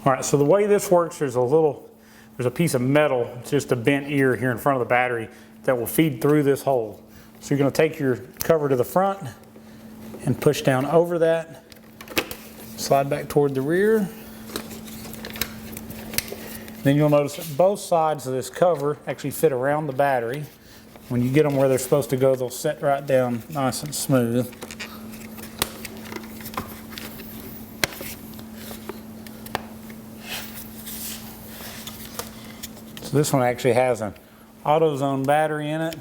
Speaker 2: All right, so the way this works, there's a piece of metal, it's just a bent ear here in front of the battery that will feed through this hole. So you're going to take your cover to the front and push down over that, slide back toward the rear. Then you'll notice that both sides of this cover actually fit around the battery. When you get them where they're supposed to go, they'll set right down nice and smooth. So this one actually has an AutoZone battery in it.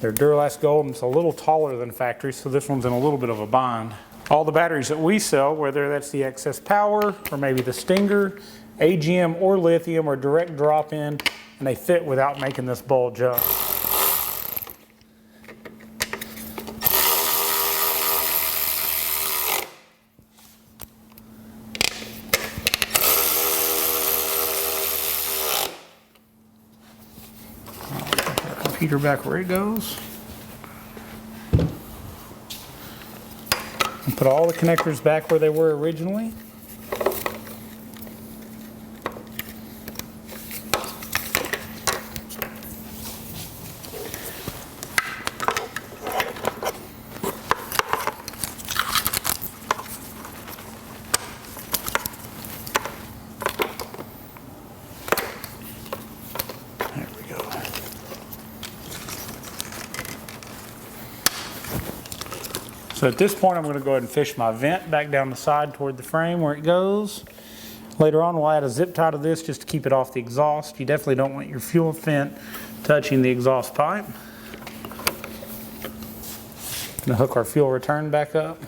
Speaker 2: They're Duralast Gold, and it's a little taller than factory, so this one's in a little bit of a bind. All the batteries that we sell, whether that's the Excess Power or maybe the Stinger, AGM or lithium, are direct drop in, and they fit without making this bulge up. Computer back where it goes. And put all the connectors back where they were originally. So at this point, I'm going to go ahead and fish my vent back down the side toward the frame where it goes. Later on, we'll add a zip tie to this just to keep it off the exhaust. You definitely don't want your fuel vent touching the exhaust pipe. Going to hook our fuel return back up.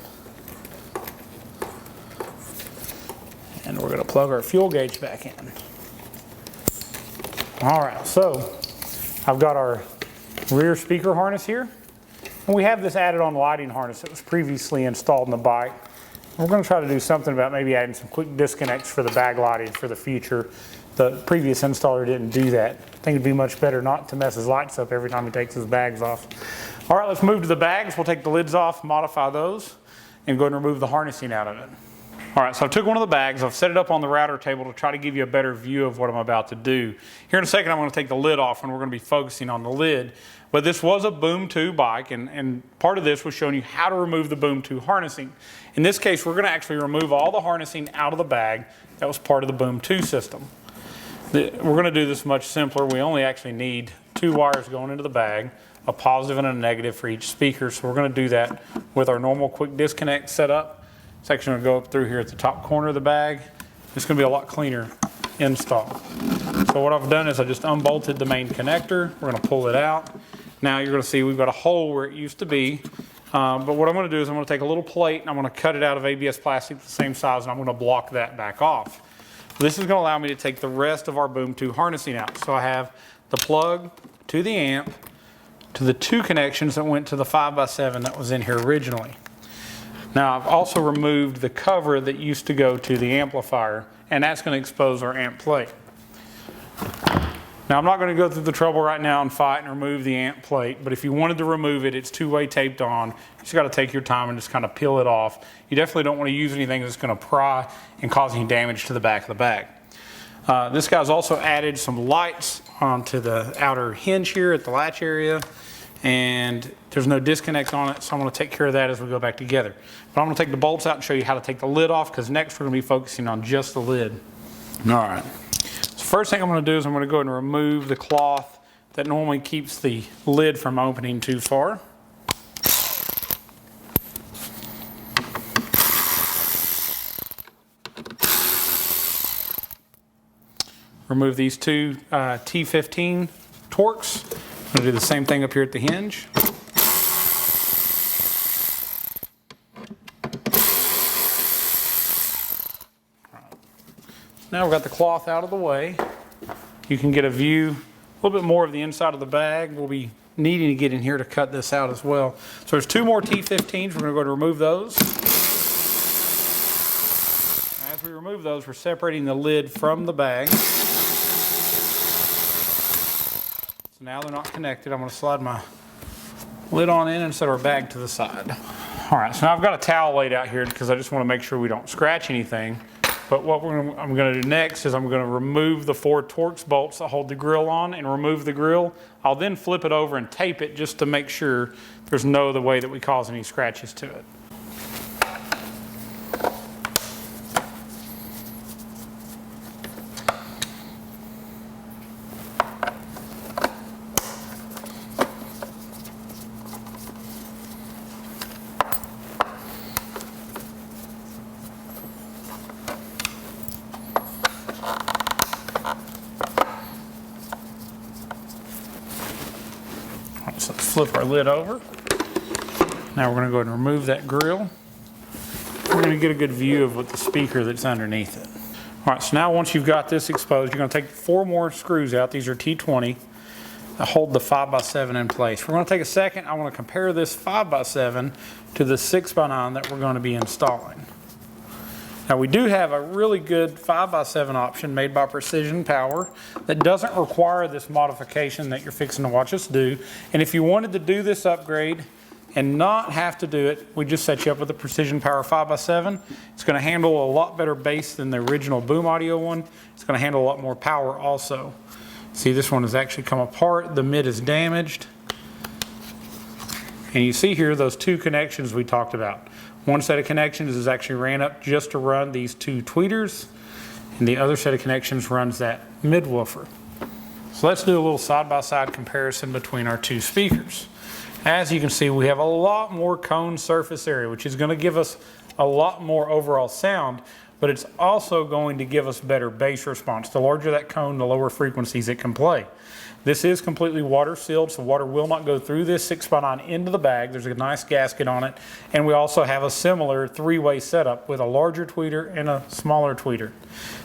Speaker 2: And we're going to plug our fuel gauge back in. All right, so I've got our rear speaker harness here. And we have this added on lighting harness that was previously installed in the bike. We're going to try to do something about maybe adding some quick disconnects for the bag lighting for the future. The previous installer didn't do that. I think it'd be much better not to mess his lights up every time he takes his bags off. All right, let's move to the bags. We'll take the lids off, modify those, and go ahead and remove the harnessing out of it. All right, so I took one of the bags, I've set it up on the router table to try to give you a better view of what I'm about to do. Here in a second, I'm going to take the lid off and we're going to be focusing on the lid. But this was a Boom 2 bike, and part of this was showing you how to remove the Boom 2 harnessing. In this case, we're going to actually remove all the harnessing out of the bag that was part of the Boom 2 system. We're going to do this much simpler. We only actually need 2 wires going into the bag, a positive and a negative for each speaker. So we're going to do that with our normal quick disconnect setup. It's actually going to go up through here at the top corner of the bag. It's going to be a lot cleaner install. So what I've done is I just unbolted the main connector. We're going to pull it out. Now you're going to see we've got a hole where it used to be. But what I'm going to do is I'm going to take a little plate and I'm going to cut it out of ABS plastic the same size, and I'm going to block that back off. This is going to allow me to take the rest of our Boom 2 harnessing out. So I have the plug to the amp, to the 2 connections that went to the 5x7 that was in here originally. Now I've also removed the cover that used to go to the amplifier, and that's going to expose our amp plate. Now I'm not going to go through the trouble right now and fight and remove the amp plate, but if you wanted to remove it, it's 2-way taped on. You just got to take your time and just kind of peel it off. You definitely don't want to use anything that's going to pry and cause any damage to the back of the bag. This guy's also added some lights onto the outer hinge here at the latch area, and there's no disconnect on it, so I'm going to take care of that as we go back together. But I'm going to take the bolts out and show you how to take the lid off, because next we're going to be focusing on just the lid. All right. So first thing I'm going to do is I'm going to go ahead and remove the cloth that normally keeps the lid from opening too far. Remove these 2 T15 Torx. I'm going to do the same thing up here at the hinge. Now we've got the cloth out of the way. You can get a view, a little bit more of the inside of the bag. We'll be needing to get in here to cut this out as well. So there's 2 more T15s. We're going to go to remove those. As we remove those, we're separating the lid from the bag. So now they're not connected. I'm going to slide my lid on in and set our bag to the side. All right, so now I've got a towel laid out here because I just want to make sure we don't scratch anything. But what I'm going to do next is I'm going to remove the 4 Torx bolts that hold the grill on and remove the grill. I'll then flip it over and tape it just to make sure there's no other way that we cause any scratches to it. So let's flip our lid over. Now we're going to go ahead and remove that grill. We're going to get a good view of what the speaker that's underneath it. All right, so now once you've got this exposed, you're going to take 4 more screws out. These are T20 that hold the 5x7 in place. We're going to take a second. I want to compare this 5x7 to the 6x9 that we're going to be installing. Now we do have a really good 5x7 option made by Precision Power that doesn't require this modification that you're fixing to watch us do. And if you wanted to do this upgrade and not have to do it, we just set you up with a Precision Power 5x7. It's going to handle a lot better bass than the original Boom Audio one. It's going to handle a lot more power also. See, this one has actually come apart. The mid is damaged. And you see here those 2 connections we talked about. One set of connections is actually ran up just to run these 2 tweeters, and the other set of connections runs that mid woofer. So let's do a little side-by-side comparison between our 2 speakers. As you can see, we have a lot more cone surface area, which is going to give us a lot more overall sound, but it's also going to give us better bass response. The larger that cone, the lower frequencies it can play. This is completely water sealed, so water will not go through this 6x9 into the bag. There's a nice gasket on it, and we also have a similar 3-way setup with a larger tweeter and a smaller tweeter.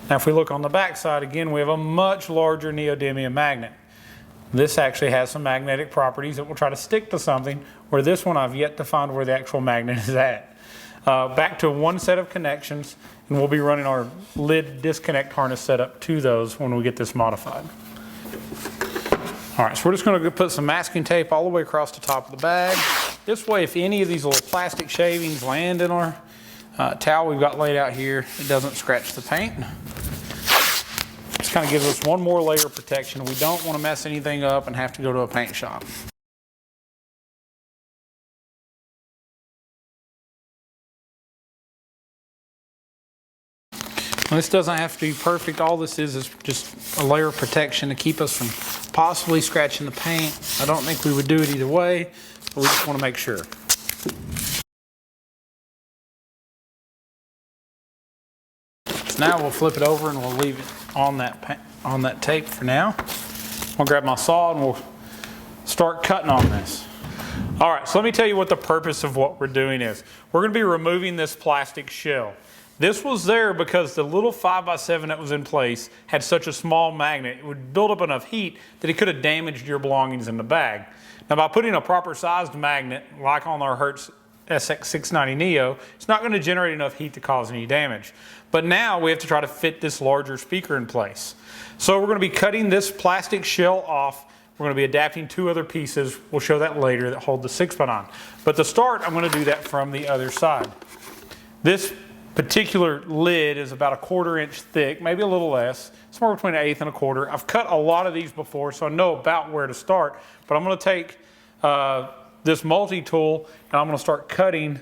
Speaker 2: Now if we look on the back side, again, we have a much larger neodymium magnet. This actually has some magnetic properties that will try to stick to something, where this one I've yet to find where the actual magnet is at. Back to 1 set of connections, and we'll be running our lid disconnect harness setup to those when we get this modified. All right, so we're just going to put some masking tape all the way across the top of the bag. This way, if any of these little plastic shavings land in our towel we've got laid out here, it doesn't scratch the paint. Just kind of gives us 1 more layer of protection. We don't want to mess anything up and have to go to a paint shop. Now, this doesn't have to be perfect. All this is just a layer of protection to keep us from possibly scratching the paint. I don't think we would do it either way, but we just want to make sure. So now we'll flip it over and we'll leave it on that tape for now. I'll grab my saw and we'll start cutting on this. All right, so let me tell you what the purpose of what we're doing is. We're going to be removing this plastic shell. This was there because the little 5x7 that was in place had such a small magnet, it would build up enough heat that it could have damaged your belongings in the bag. Now by putting a proper sized magnet, like on our Hertz SX690Neo, it's not going to generate enough heat to cause any damage. But now we have to try to fit this larger speaker in place. So we're going to be cutting this plastic shell off. We're going to be adapting 2 other pieces, we'll show that later, that hold the 6x9. But to start, I'm going to do that from the other side. This particular lid is about 1/4 inch thick, maybe a little less, somewhere between 1/8 and 1/4. I've cut a lot of these before, so I know about where to start, but I'm going to take this multi-tool and I'm going to start cutting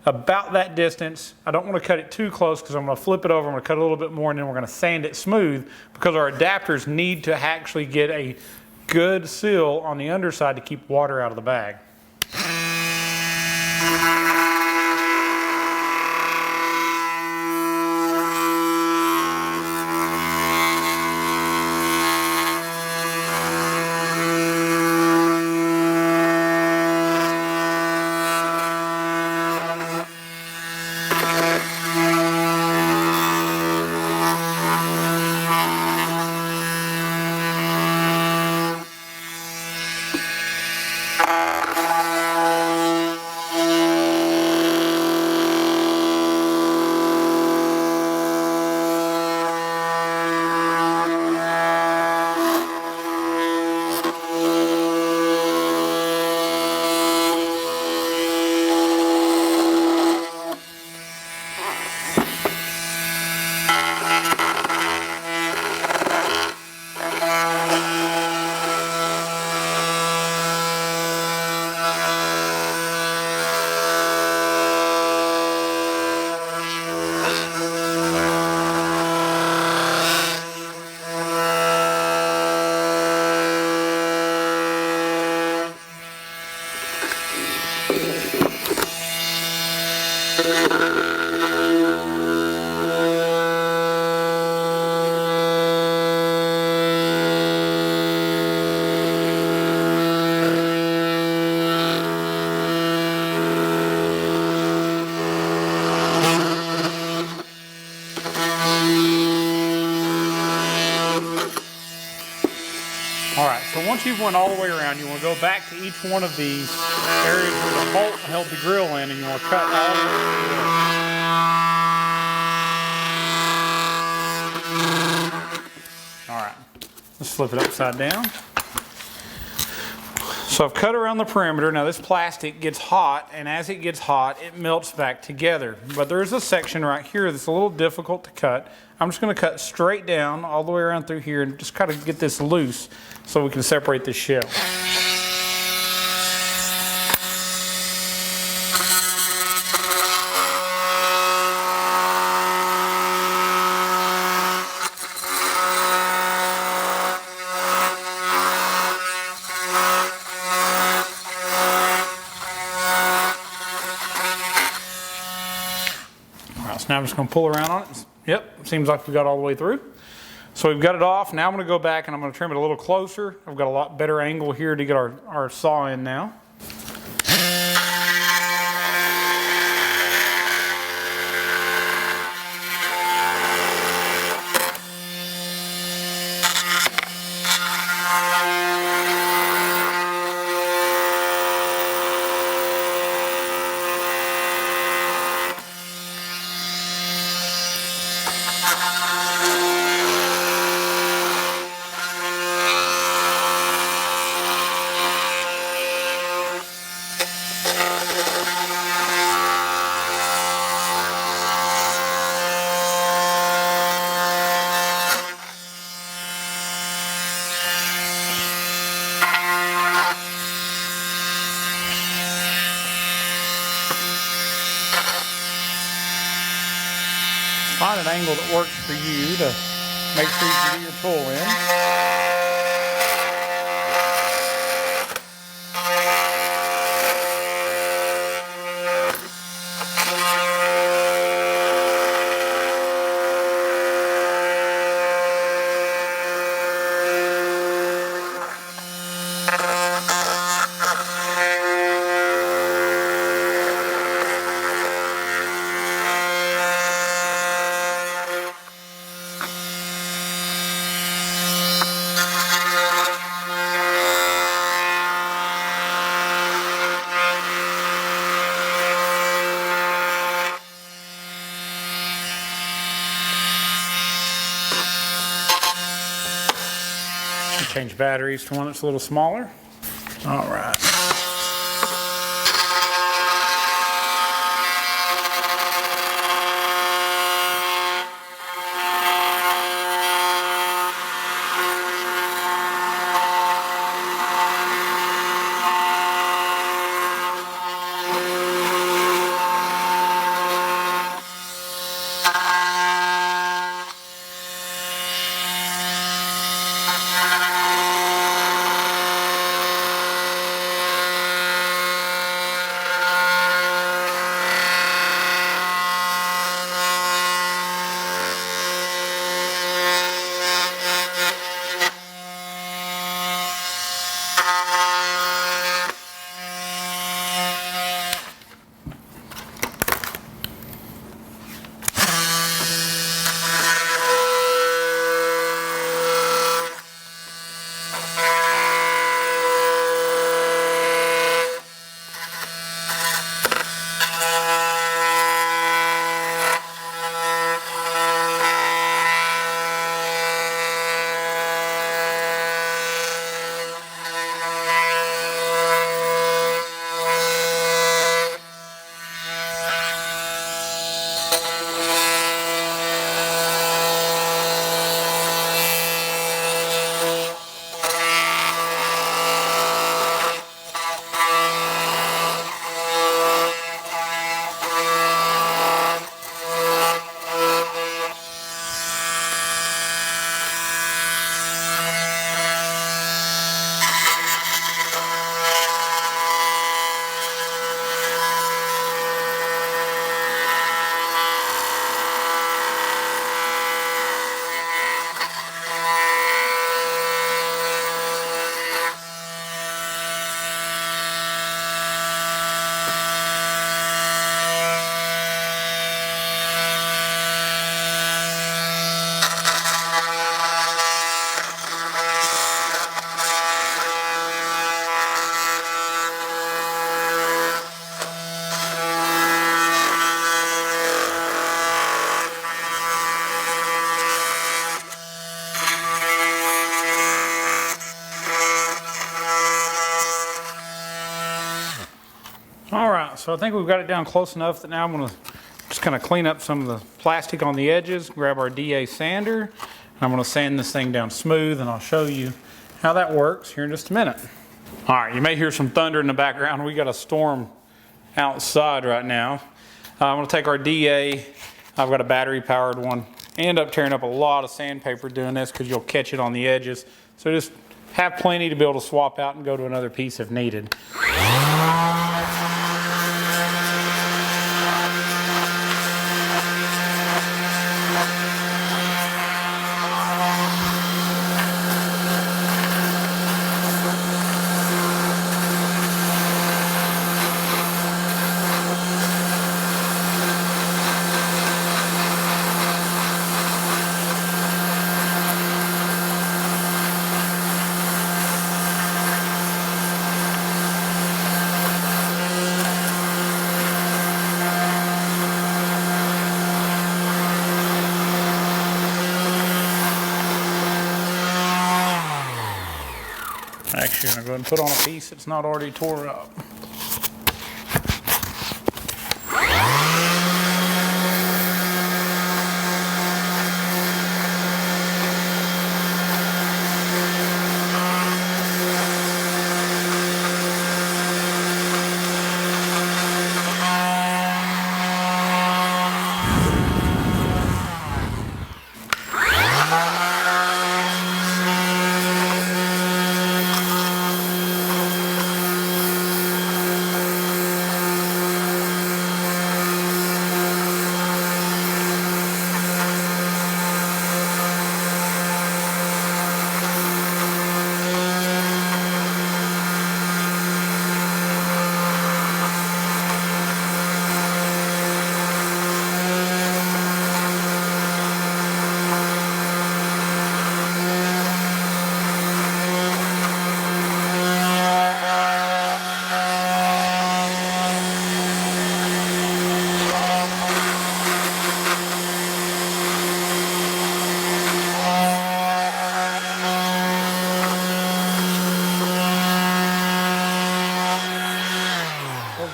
Speaker 2: about that distance. I don't want to cut it too close because I'm going to flip it over, I'm going to cut a little bit more, and then we're going to sand it smooth because our adapters need to actually get a good seal on the underside to keep water out of the bag. so once you've went all the way around, you want to go back to each one of these areas where the bolt held the grill in, and you want to cut all the way through. All right, let's flip it upside down. So I've cut around the perimeter. Now this plastic gets hot, and as it gets hot, it melts back together. But there's a section right here that's a little difficult to cut. I'm just going to cut straight down all the way around through here and just kind of get this loose so we can separate the shell. Now I'm just going to pull around on it. Yep, seems like we got all the way through. So we've got it off. Now I'm going to go back and I'm going to trim it a little closer. I've got a lot better angle here to get our saw in now. Find an angle that works for you to make sure you can do your pull in. Change batteries to one that's a little smaller. All right. so I think we've got it down close enough that now I'm gonna just kind of clean up some of the plastic on the edges, grab our DA sander, and I'm gonna sand this thing down smooth, and I'll show you how that works here in just a minute. All right, you may hear some thunder in the background. We got a storm outside right now. I'm gonna take our DA, I've got a battery powered one. I end up tearing up a lot of sandpaper doing this because you'll catch it on the edges. So just have plenty to be able to swap out and go to another piece if needed. Actually, I'm going to go ahead and put on a piece that's not already tore up.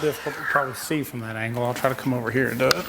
Speaker 2: Difficult to probably see from that angle. I'll try to come over here and do it.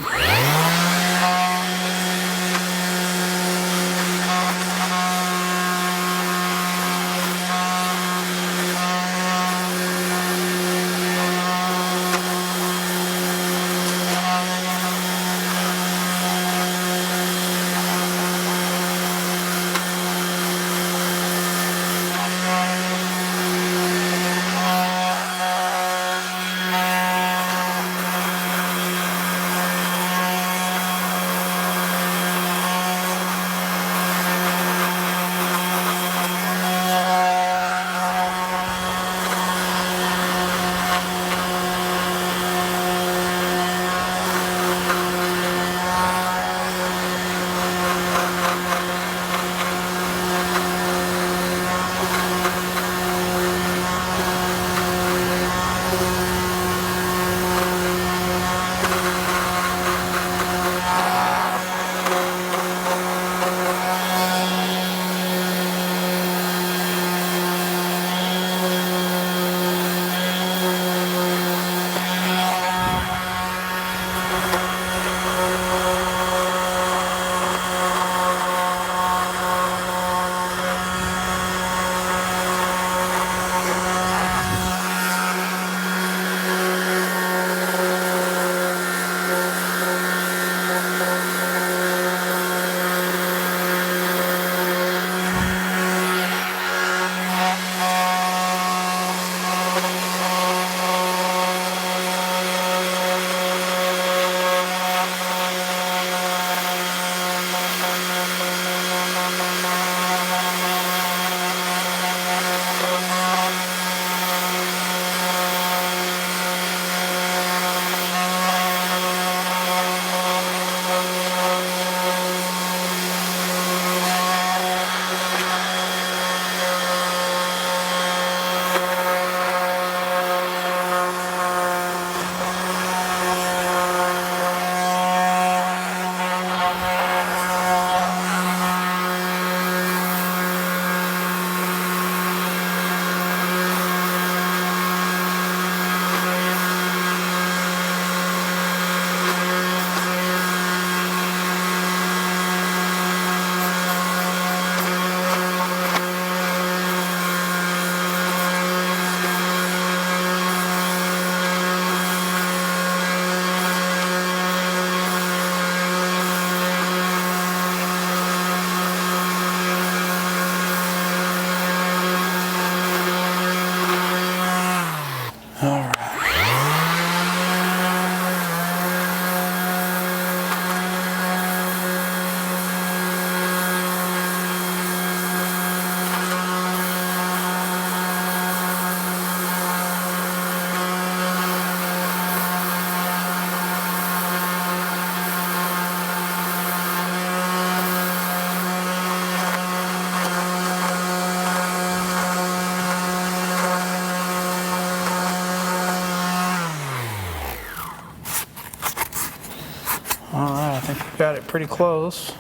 Speaker 2: pretty close.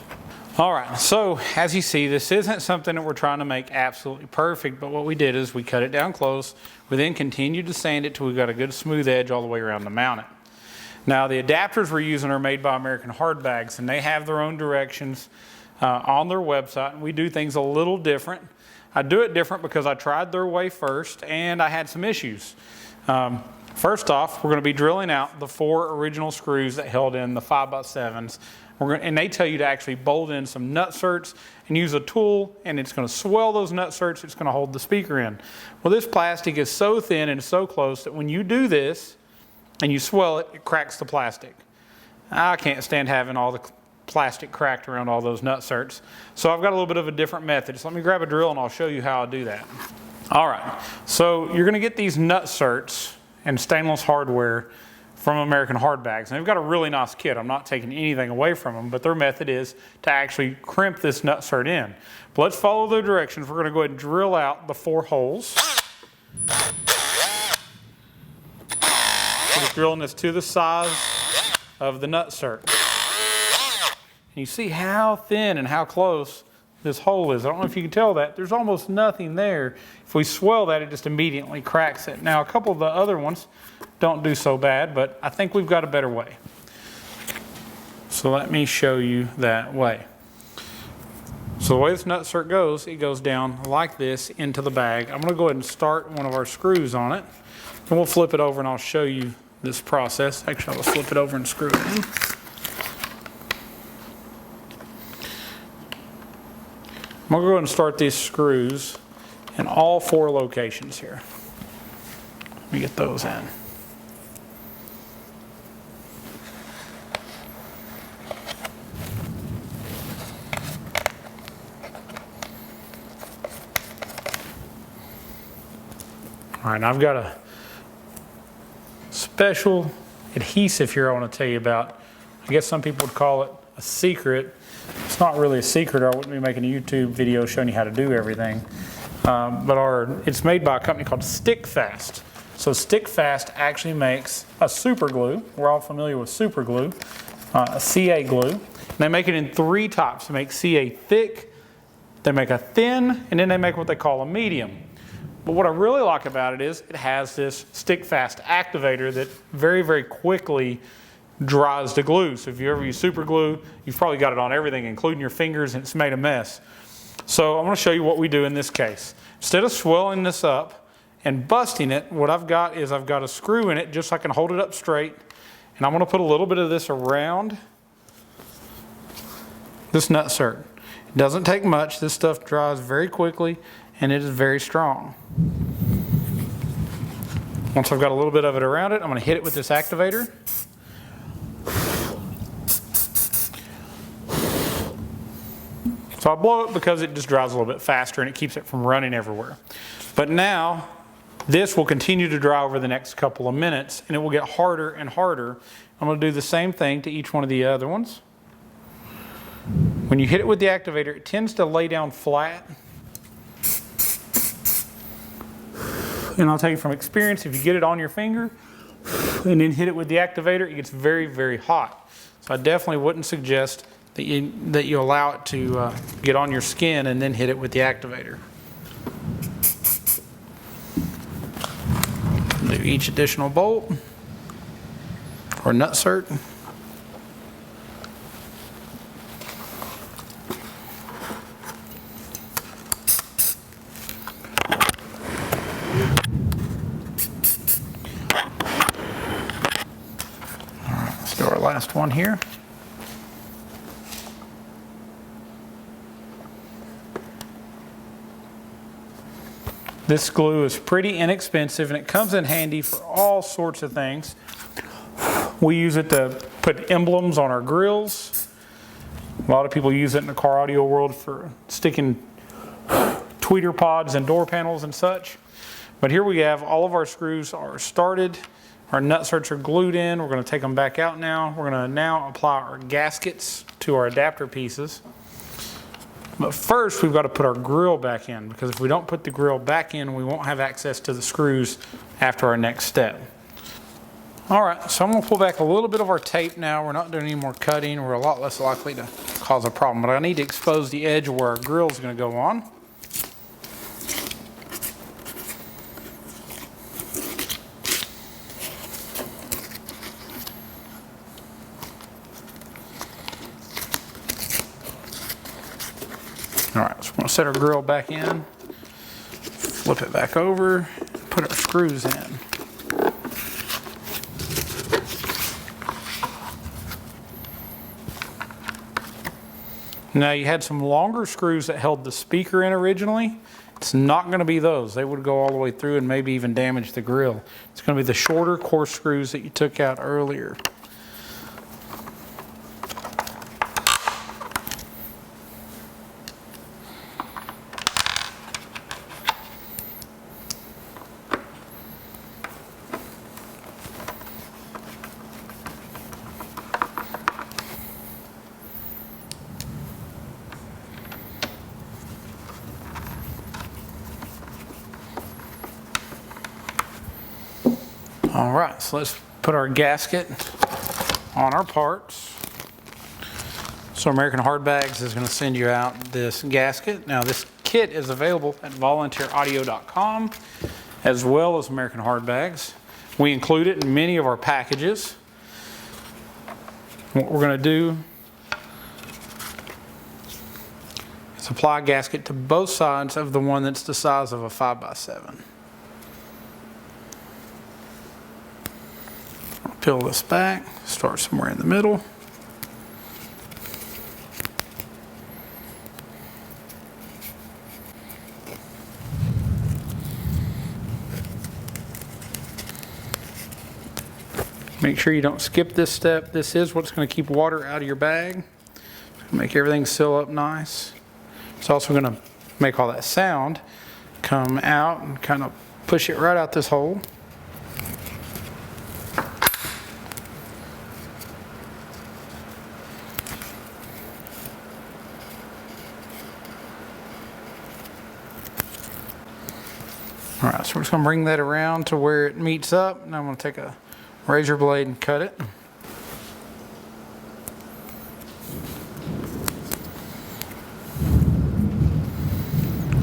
Speaker 2: All right, so as you see, this isn't something that we're trying to make absolutely perfect, but what we did is we cut it down close. We then continued to sand it till we got a good smooth edge all the way around to mount it. Now the adapters we're using are made by American Hard Bags, and they have their own directions on their website. We do things a little different. I do it different because I tried their way first and I had some issues. First off, we're going to be drilling out the 4 original screws that held in the 5x7s. And they tell you to actually bolt in some nutserts and use a tool, and it's going to swell those nutserts. It's going to hold the speaker in. Well, this plastic is so thin and so close that when you do this and you swell it, it cracks the plastic. I can't stand having all the plastic cracked around all those nutserts. So I've got a little bit of a different method. So let me grab a drill and I'll show you how I do that. All right, so you're going to get these nutserts and stainless hardware from American Hard Bags. And they've got a really nice kit. I'm not taking anything away from them, but their method is to actually crimp this nutsert in. But let's follow the directions. We're going to go ahead and drill out the 4 holes. We're just drilling this to the size of the nutsert. And you see how thin and how close this hole is. I don't know if you can tell that. There's almost nothing there. If we swell that, it just immediately cracks it. Now, a couple of the other ones don't do so bad, but I think we've got a better way. So let me show you that way. So the way this nutsert goes, it goes down like this into the bag. I'm going to go ahead and start one of our screws on it, and we'll flip it over and I'll show you this process. Actually, I'll flip it over and screw it in. I'm going to go ahead and start these screws in all 4 locations here. Let me get those in. All right, I've got a special adhesive here I want to tell you about. I guess some people would call it a secret. It's not really a secret, or I wouldn't be making a YouTube video showing you how to do everything. It's made by a company called Stickfast. So Stickfast actually makes a super glue. We're all familiar with super glue, a CA glue. And they make it in 3 types. They make CA thick, they make a thin, and then they make what they call a medium. But what I really like about it is it has this Stickfast activator that very, very quickly dries the glue. So if you ever use super glue, you've probably got it on everything, including your fingers, and it's made a mess. So I'm going to show you what we do in this case. Instead of swelling this up and busting it, what I've got is I've got a screw in it just so I can hold it up straight. And I'm going to put a little bit of this around this nutsert. It doesn't take much. This stuff dries very quickly and it is very strong. Once I've got a little bit of it around it, I'm going to hit it with this activator. So I blow it because it just dries a little bit faster and it keeps it from running everywhere. But now this will continue to dry over the next couple of minutes and it will get harder and harder. I'm going to do the same thing to each one of the other ones. When you hit it with the activator, it tends to lay down flat. And I'll tell you from experience, if you get it on your finger and then hit it with the activator, it gets very, very hot. So I definitely wouldn't suggest that you allow it to get on your skin and then hit it with the activator. Do each additional bolt or nutsert. Our last one here. This glue is pretty inexpensive and it comes in handy for all sorts of things. We use it to put emblems on our grills. A lot of people use it in the car audio world for sticking tweeter pods and door panels and such. But here we have all of our screws are started. Our nutserts are glued in. We're going to take them back out now. We're going to now apply our gaskets to our adapter pieces. But first we've got to put our grill back in, because if we don't put the grill back in, we won't have access to the screws after our next step. All right, so I'm gonna pull back a little bit of our tape now. We're not doing any more cutting. We're a lot less likely to cause a problem, but I need to expose the edge where our grill is gonna go on. All right, so we're gonna set our grill back in, flip it back over, put our screws in. Now you had some longer screws that held the speaker in originally. It's not going to be those. They would go all the way through and maybe even damage the grill. It's going to be the shorter coarse screws that you took out earlier. All right, so let's put our gasket on our parts. So American Hard Bags is going to send you out this gasket. Now this kit is available at volunteeraudio.com as well as American Hard Bags. We include it in many of our packages. What we're going to do is apply a gasket to both sides of the one that's the size of a 5x7. Peel this back, start somewhere in the middle. Make sure you don't skip this step. This is what's going to keep water out of your bag. It's going to make everything seal up nice. It's also going to make all that sound come out and kind of push it right out this hole. All right, so we're just going to bring that around to where it meets up, and I'm going to take a razor blade and cut it.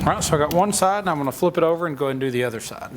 Speaker 2: All right, so I got one side, and I'm going to flip it over and go ahead and do the other side.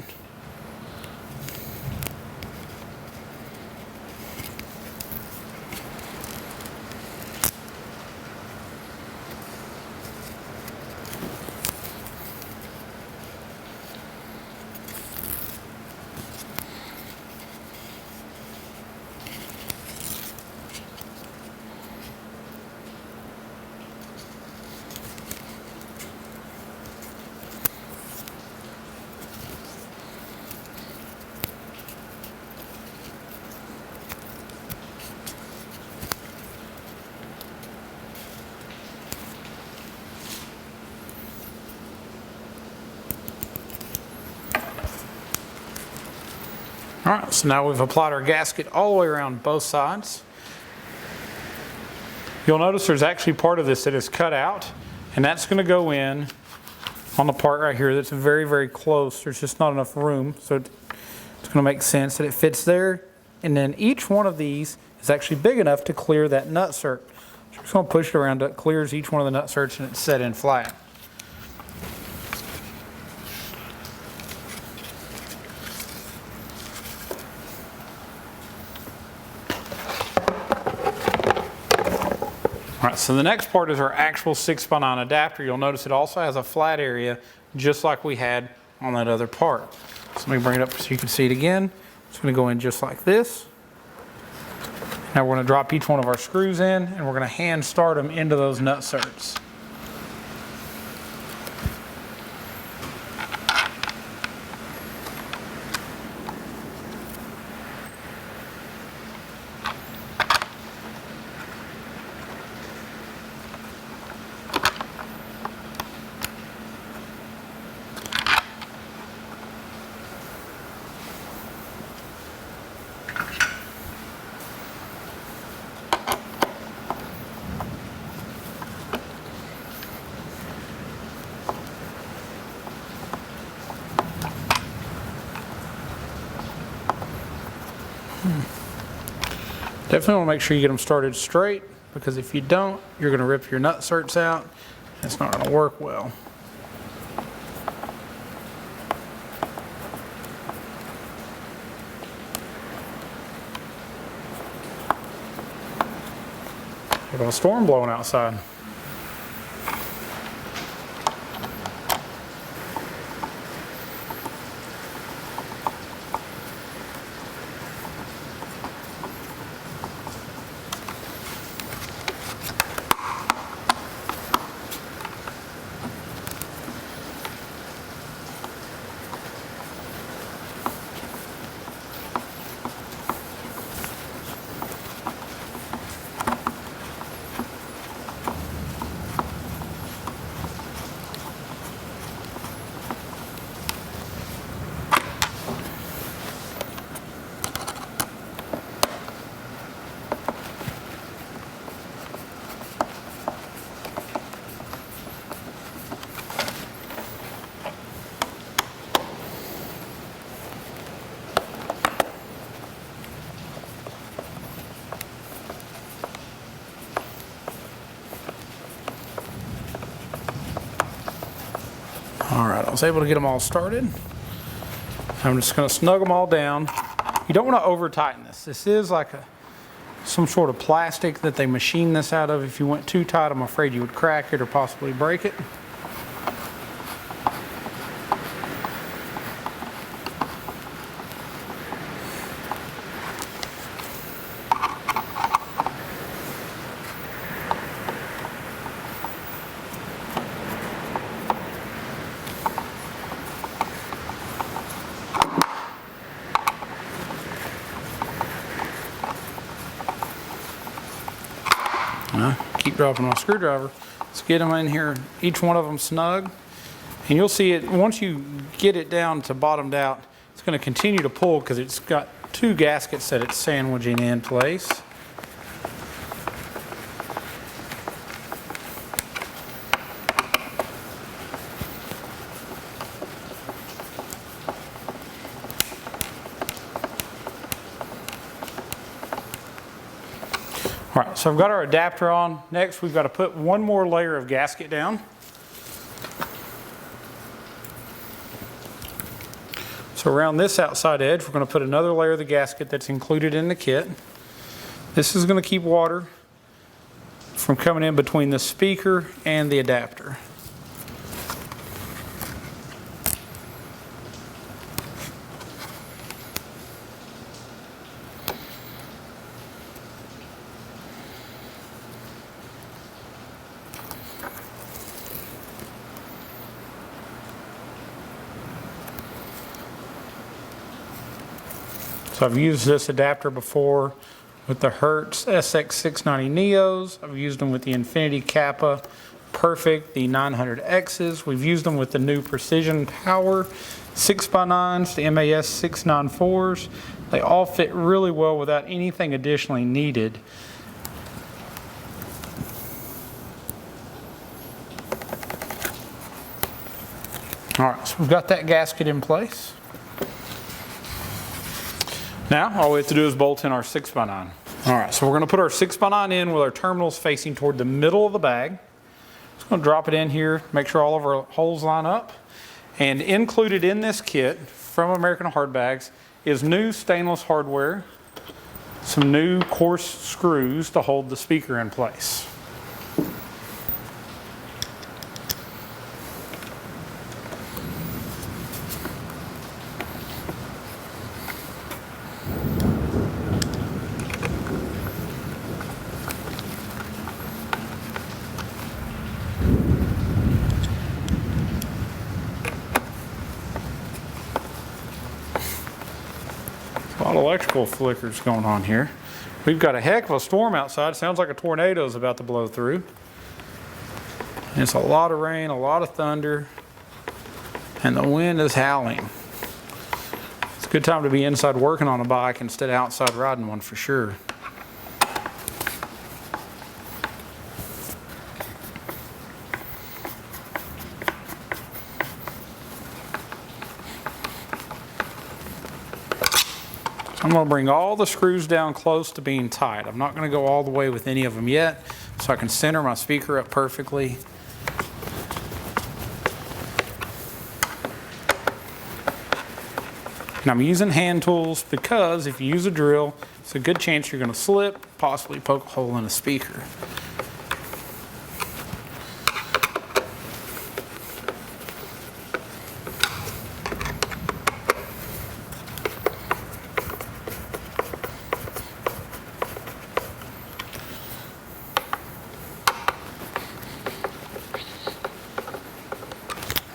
Speaker 2: All right, so now we've applied our gasket all the way around both sides. You'll notice there's actually part of this that is cut out, and that's going to go in on the part right here that's very, very close. There's just not enough room, so it's going to make sense that it fits there. And then each one of these is actually big enough to clear that nut-cert. So we're just going to push it around until it clears each one of the nut-certs and it's set in flat. All right, so the next part is our actual 6x9 adapter. You'll notice it also has a flat area just like we had on that other part. So let me bring it up so you can see it again. It's going to go in just like this. Now we're going to drop each one of our screws in, and we're going to hand start them into those nut-certs. Definitely want to make sure you get them started straight, because if you don't, you're going to rip your nut certs out. It's not going to work well. Got a storm blowing outside. All right, I was able to get them all started. I'm just going to snug them all down. You don't want to over tighten this. This is like some sort of plastic that they machine this out of. If you went too tight, I'm afraid you would crack it or possibly break it. Keep dropping my screwdriver. Let's get them in here, each one of them snug. And you'll see it, once you get it down to bottomed out, it's going to continue to pull because it's got two gaskets that it's sandwiching in place. All right, so I've got our adapter on. Next, we've got to put one more layer of gasket down. So around this outside edge, we're going to put another layer of the gasket that's included in the kit. This is going to keep water from coming in between the speaker and the adapter. So I've used this adapter before with the Hertz SX690Neos. I've used them with the Infinity Kappa Perfect, the 900Xs. We've used them with the new Precision Power 6x9s, the MAS 694s. They all fit really well without anything additionally needed. All right, so we've got that gasket in place. Now, all we have to do is bolt in our 6x9. All right, so we're going to put our 6x9 in with our terminals facing toward the middle of the bag. Just going to drop it in here, make sure all of our holes line up. And included in this kit from American Hard Bags is new stainless hardware, some new coarse screws to hold the speaker in place. A lot of electrical flickers going on here. We've got a heck of a storm outside. Sounds like a tornado is about to blow through. And it's a lot of rain, a lot of thunder, and the wind is howling. It's a good time to be inside working on a bike instead of outside riding one for sure. So I'm going to bring all the screws down close to being tight. I'm not going to go all the way with any of them yet, so I can center my speaker up perfectly. And I'm using hand tools because if you use a drill, it's a good chance you're going to slip, possibly poke a hole in a speaker.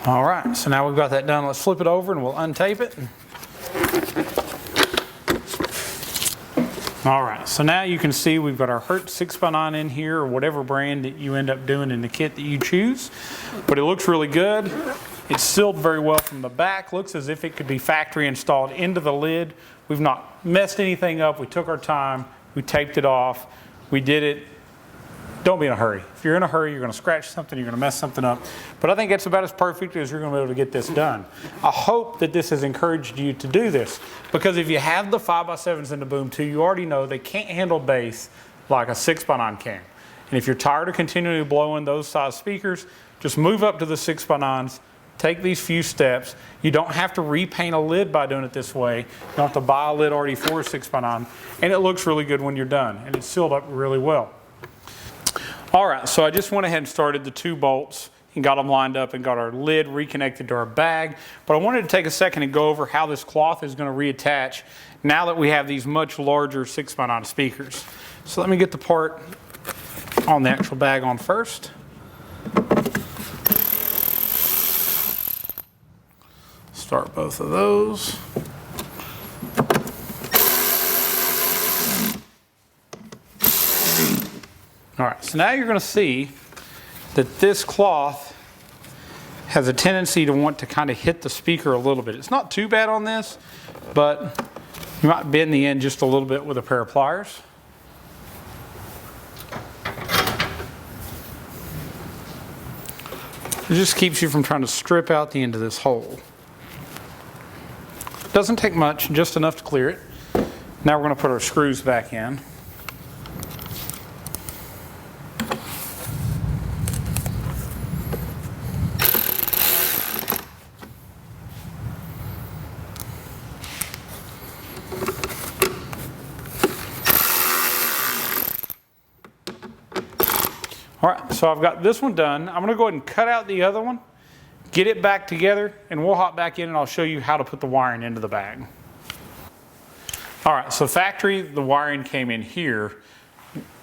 Speaker 2: All right, so now we've got that done. Let's flip it over and we'll untape it. All right, so now you can see we've got our Hertz 6x9 in here, or whatever brand that you end up doing in the kit that you choose. But it looks really good. It's sealed very well from the back. Looks as if it could be factory installed into the lid. We've not messed anything up. We took our time. We taped it off. We did it. Don't be in a hurry. If you're in a hurry, you're going to scratch something, you're going to mess something up. But I think it's about as perfect as you're going to be able to get this done. I hope that this has encouraged you to do this, because if you have the 5x7s in the Boom 2, you already know they can't handle bass like a 6x9 can. And if you're tired of continually blowing those size speakers, just move up to the 6x9s. Take these few steps. You don't have to repaint a lid by doing it this way. You don't have to buy a lid already for a 6x9. And it looks really good when you're done. And it's sealed up really well. All right, so I just went ahead and started the 2 bolts and got them lined up and got our lid reconnected to our bag. But I wanted to take a second and go over how this cloth is going to reattach now that we have these much larger 6x9 speakers. So let me get the part on the actual bag on first. Start both of those. All right, so now you're going to see that this cloth has a tendency to want to kind of hit the speaker a little bit. It's not too bad on this, but you might bend the end just a little bit with a pair of pliers. It just keeps you from trying to strip out the end of this hole. Doesn't take much, just enough to clear it. Now we're going to put our screws back in. All right, so I've got this one done. I'm going to go ahead and cut out the other one, get it back together, and we'll hop back in and I'll show you how to put the wiring into the bag. All right, so factory, the wiring came in here.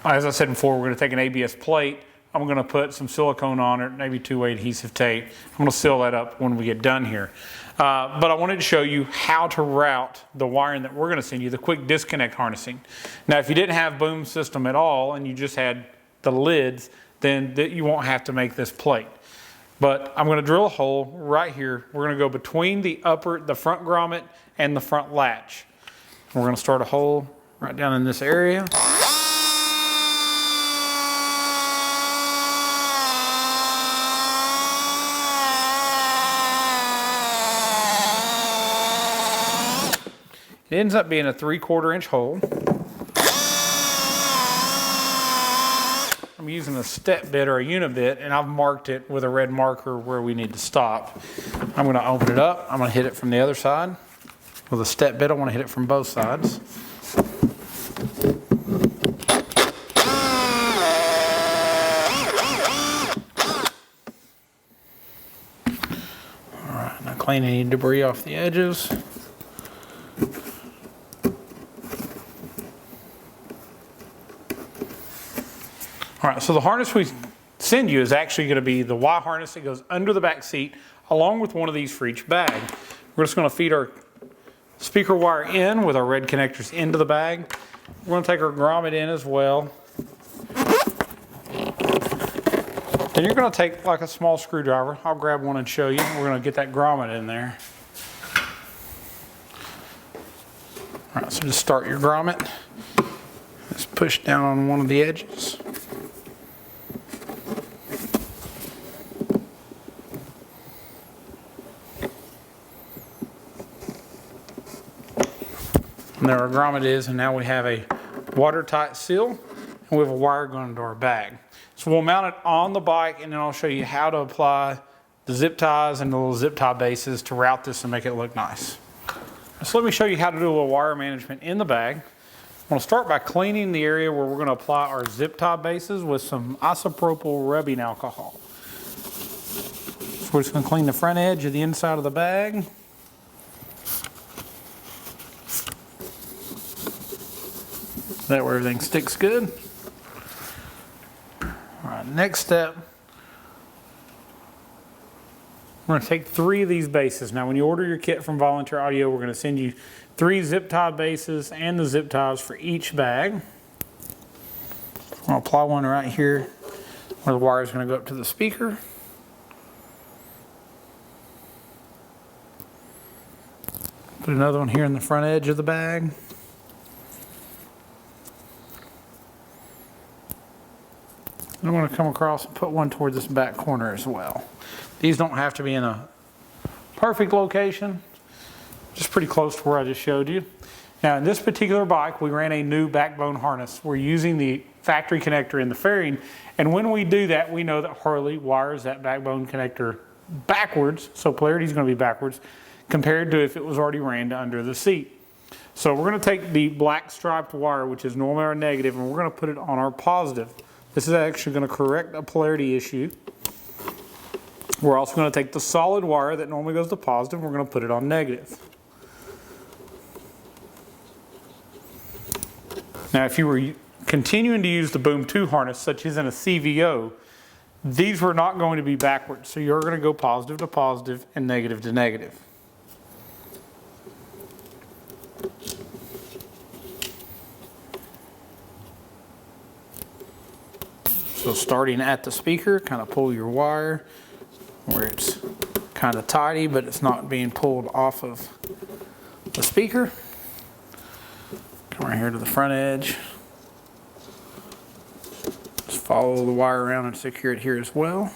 Speaker 2: As I said before, we're going to take an ABS plate. I'm going to put some silicone on it, maybe 2-way adhesive tape. I'm going to seal that up when we get done here. But I wanted to show you how to route the wiring that we're going to send you, the quick disconnect harnessing. Now, if you didn't have boom system at all and you just had the lids, then you won't have to make this plate. But I'm going to drill a hole right here. We're going to go between the front grommet and the front latch. We're going to start a hole right down in this area. It ends up being a 3/4 inch hole. I'm using a step bit or a unit bit, and I've marked it with a red marker where we need to stop. I'm going to open it up. I'm going to hit it from the other side. With a step bit, I want to hit it from both sides. All right, now clean any debris off the edges. All right, so the harness we send you is actually going to be the Y harness that goes under the back seat, along with one of these for each bag. We're just going to feed our speaker wire in with our red connectors into the bag. We're going to take our grommet in as well. Then you're going to take like a small screwdriver. I'll grab one and show you. We're going to get that grommet in there. All right, so just start your grommet. Just push down on one of the edges. And there our grommet is, and now we have a watertight seal, and we have a wire going into our bag. So we'll mount it on the bike, and then I'll show you how to apply the zip ties and the little zip tie bases to route this and make it look nice. So let me show you how to do a little wire management in the bag. I'm going to start by cleaning the area where we're going to apply our zip tie bases with some isopropyl rubbing alcohol. So we're just going to clean the front edge of the inside of the bag. That way everything sticks good. All right, next step, we're going to take 3 of these bases. Now when you order your kit from Volunteer Audio, we're going to send you 3 zip tie bases and the zip ties for each bag. I'm going to apply one right here where the wire is going to go up to the speaker. Put another one here in the front edge of the bag. I'm going to come across and put one toward this back corner as well. These don't have to be in a perfect location, just pretty close to where I just showed you. Now in this particular bike, we ran a new backbone harness. We're using the factory connector in the fairing, and when we do that, we know that Harley wires that backbone connector backwards, so polarity is going to be backwards, compared to if it was already ran under the seat. So we're going to take the black striped wire, which is normally our negative, and we're going to put it on our positive. This is actually going to correct a polarity issue. We're also going to take the solid wire that normally goes to positive, and we're going to put it on negative. Now if you were continuing to use the Boom 2 harness, such as in a CVO, these were not going to be backwards. So you're going to go positive to positive and negative to negative. So starting at the speaker, kind of pull your wire where it's kind of tidy, but it's not being pulled off of the speaker. Come right here to the front edge. Just follow the wire around and secure it here as well.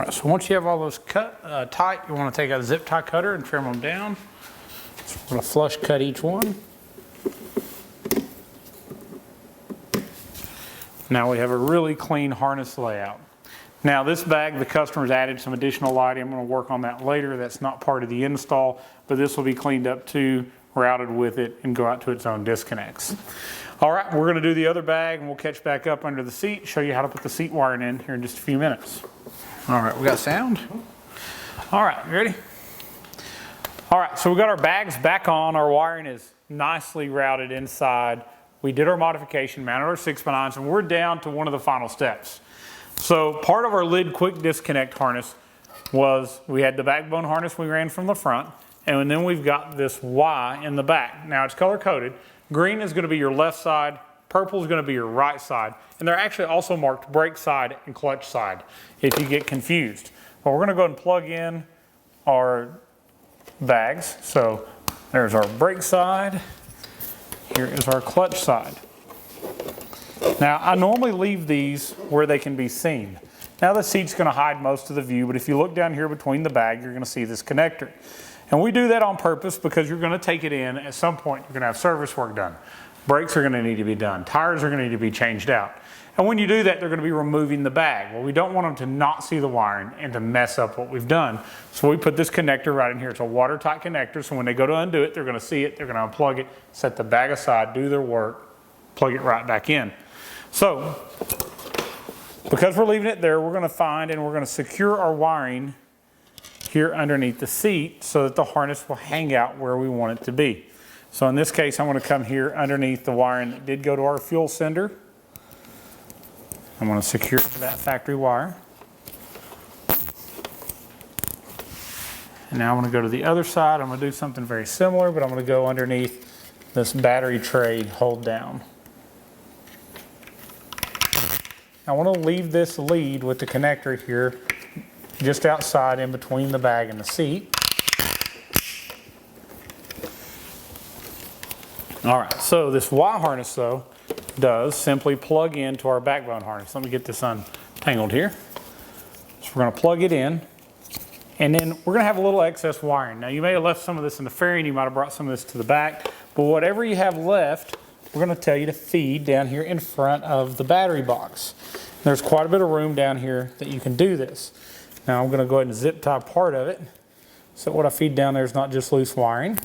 Speaker 2: So once you have all those cut tight, you want to take a zip tie cutter and trim them down. So we're going to flush cut each one. Now we have a really clean harness layout. Now this bag, the customer's added some additional lighting. I'm going to work on that later. That's not part of the install, but this will be cleaned up too, routed with it, and go out to its own disconnects. All right, we're going to do the other bag, and we'll catch back up under the seat, show you how to put the seat wiring in here in just a few minutes. All right, we got sound. All right, you ready? All right, so we got our bags back on. Our wiring is nicely routed inside. We did our modification, mounted our 6x9s, and we're down to one of the final steps. So part of our lid quick disconnect harness was we had the backbone harness we ran from the front, and then we've got this Y in the back. Now it's color coded. Green is going to be your left side, purple is going to be your right side, and they're actually also marked brake side and clutch side if you get confused. But we're going to go ahead and plug in our bags. So there's our brake side, here is our clutch side. Now I normally leave these where they can be seen. Now the seat's going to hide most of the view, but if you look down here between the bag, you're going to see this connector. And we do that on purpose because you're going to take it in. At some point, you're going to have service work done. Brakes are going to need to be done. Tires are going to need to be changed out. And when you do that, they're going to be removing the bag. Well, we don't want them to not see the wiring and to mess up what we've done. So we put this connector right in here. It's a watertight connector. So when they go to undo it, they're going to see it. They're going to unplug it, set the bag aside, do their work, plug it right back in. So because we're leaving it there, we're going to find and we're going to secure our wiring here underneath the seat so that the harness will hang out where we want it to be. So in this case, I'm going to come here underneath the wiring that did go to our fuel sender. I'm going to secure that factory wire. And now I'm going to go to the other side. I'm going to do something very similar, but I'm going to go underneath this battery tray hold down. I want to leave this lead with the connector here just outside in between the bag and the seat. All right, so this Y harness though does simply plug into our backbone harness. Let me get this untangled here. So we're going to plug it in, and then we're going to have a little excess wiring. Now you may have left some of this in the fairing, you might have brought some of this to the back, but whatever you have left, we're going to tell you to feed down here in front of the battery box. There's quite a bit of room down here that you can do this. Now I'm going to go ahead and zip tie part of it, so what I feed down there is not just loose wiring.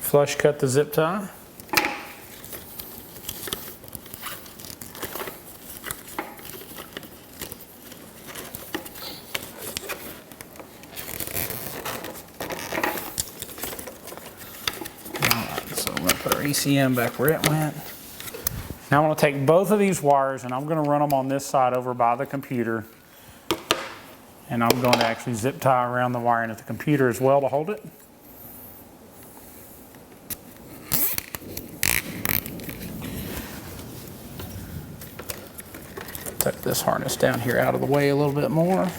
Speaker 2: Flush cut the zip tie. So I'm going to put our ECM back where it went. Now I'm going to take both of these wires and I'm going to run them on this side over by the computer. And I'm going to actually zip tie around the wiring at the computer as well to hold it. Tuck this harness down here out of the way a little bit more.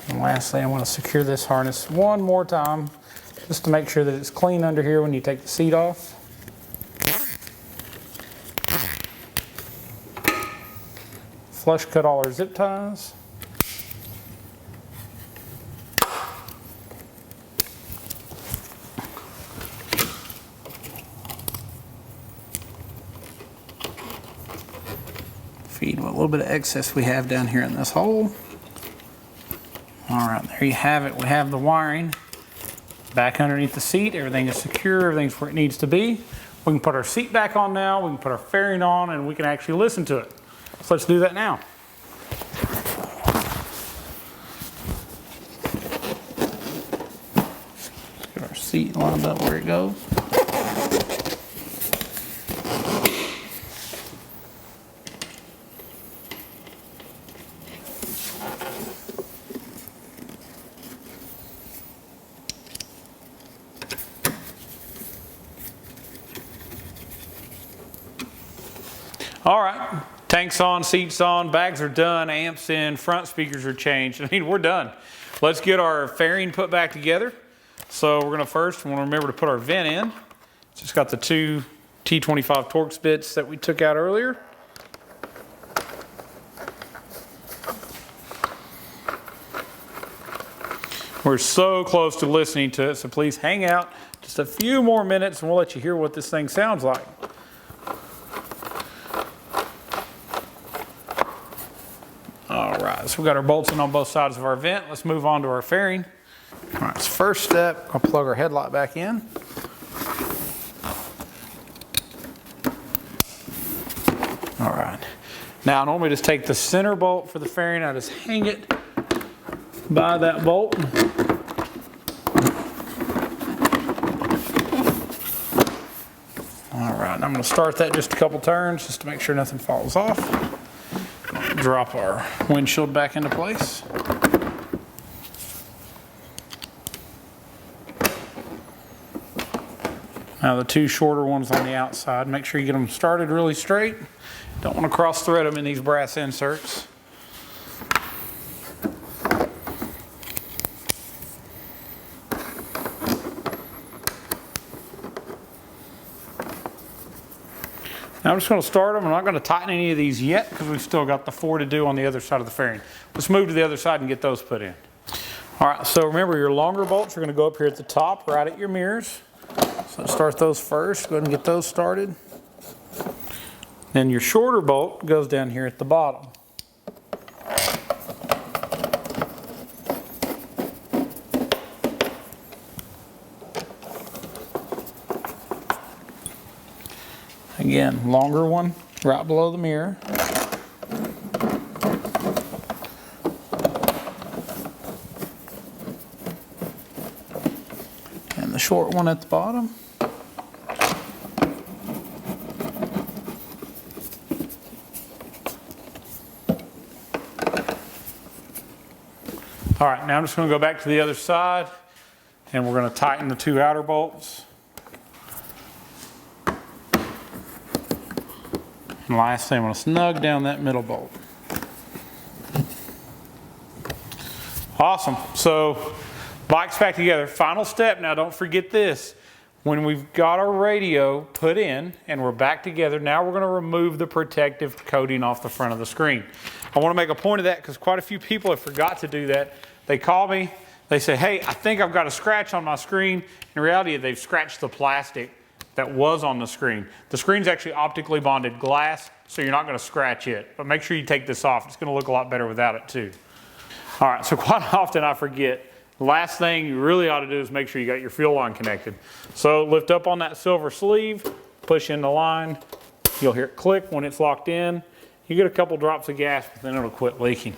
Speaker 2: And lastly, I want to secure this harness one more time just to make sure that it's clean under here when you take the seat off. Flush cut all our zip ties. Feed what little bit of excess we have down here in this hole. All right, there you have it. We have the wiring back underneath the seat. Everything is secure, everything's where it needs to be. We can put our seat back on now, we can put our fairing on, and we can actually listen to it. So let's do that now. Let's get our seat lined up where it goes. All right, tanks on, seats on, bags are done, amps in, front speakers are changed. I mean, we're done. Let's get our fairing put back together. So we're gonna first, we wanna remember to put our vent in. Just got the two T25 Torx bits that we took out earlier. We're so close to listening to it, so please hang out just a few more minutes and we'll let you hear what this thing sounds like. So we've got our bolts in on both sides of our vent. Let's move on to our fairing. All right, so first step, I'll plug our headlight back in. All right. Now I normally just take the center bolt for the fairing, I just hang it by that bolt. All right, I'm gonna start that just a couple turns just to make sure nothing falls off. Drop our windshield back into place. Now the two shorter ones on the outside, make sure you get them started really straight. Don't want to cross thread them in these brass inserts. Now I'm just going to start them. I'm not going to tighten any of these yet because we've still got the 4 to do on the other side of the fairing. Let's move to the other side and get those put in. All right, so remember your longer bolts are going to go up here at the top, right at your mirrors. So let's start those first. Go ahead and get those started. Then your shorter bolt goes down here at the bottom. Again, longer one right below the mirror. And the short one at the bottom. All right, now I'm just going to go back to the other side and we're going to tighten the 2 outer bolts. And lastly, I'm going to snug down that middle bolt. Awesome. So, bike's back together. Final step now, don't forget this. When we've got our radio put in and we're back together, now we're going to remove the protective coating off the front of the screen. I want to make a point of that because quite a few people have forgot to do that. They call me, they say, hey, I think I've got a scratch on my screen. In reality, they've scratched the plastic that was on the screen. The screen's actually optically bonded glass, so you're not going to scratch it. But make sure you take this off. It's going to look a lot better without it too. All right, so quite often I forget. The last thing you really ought to do is make sure you got your fuel line connected. So lift up on that silver sleeve, push in the line. You'll hear it click when it's locked in. You get a couple drops of gas, but then it'll quit leaking.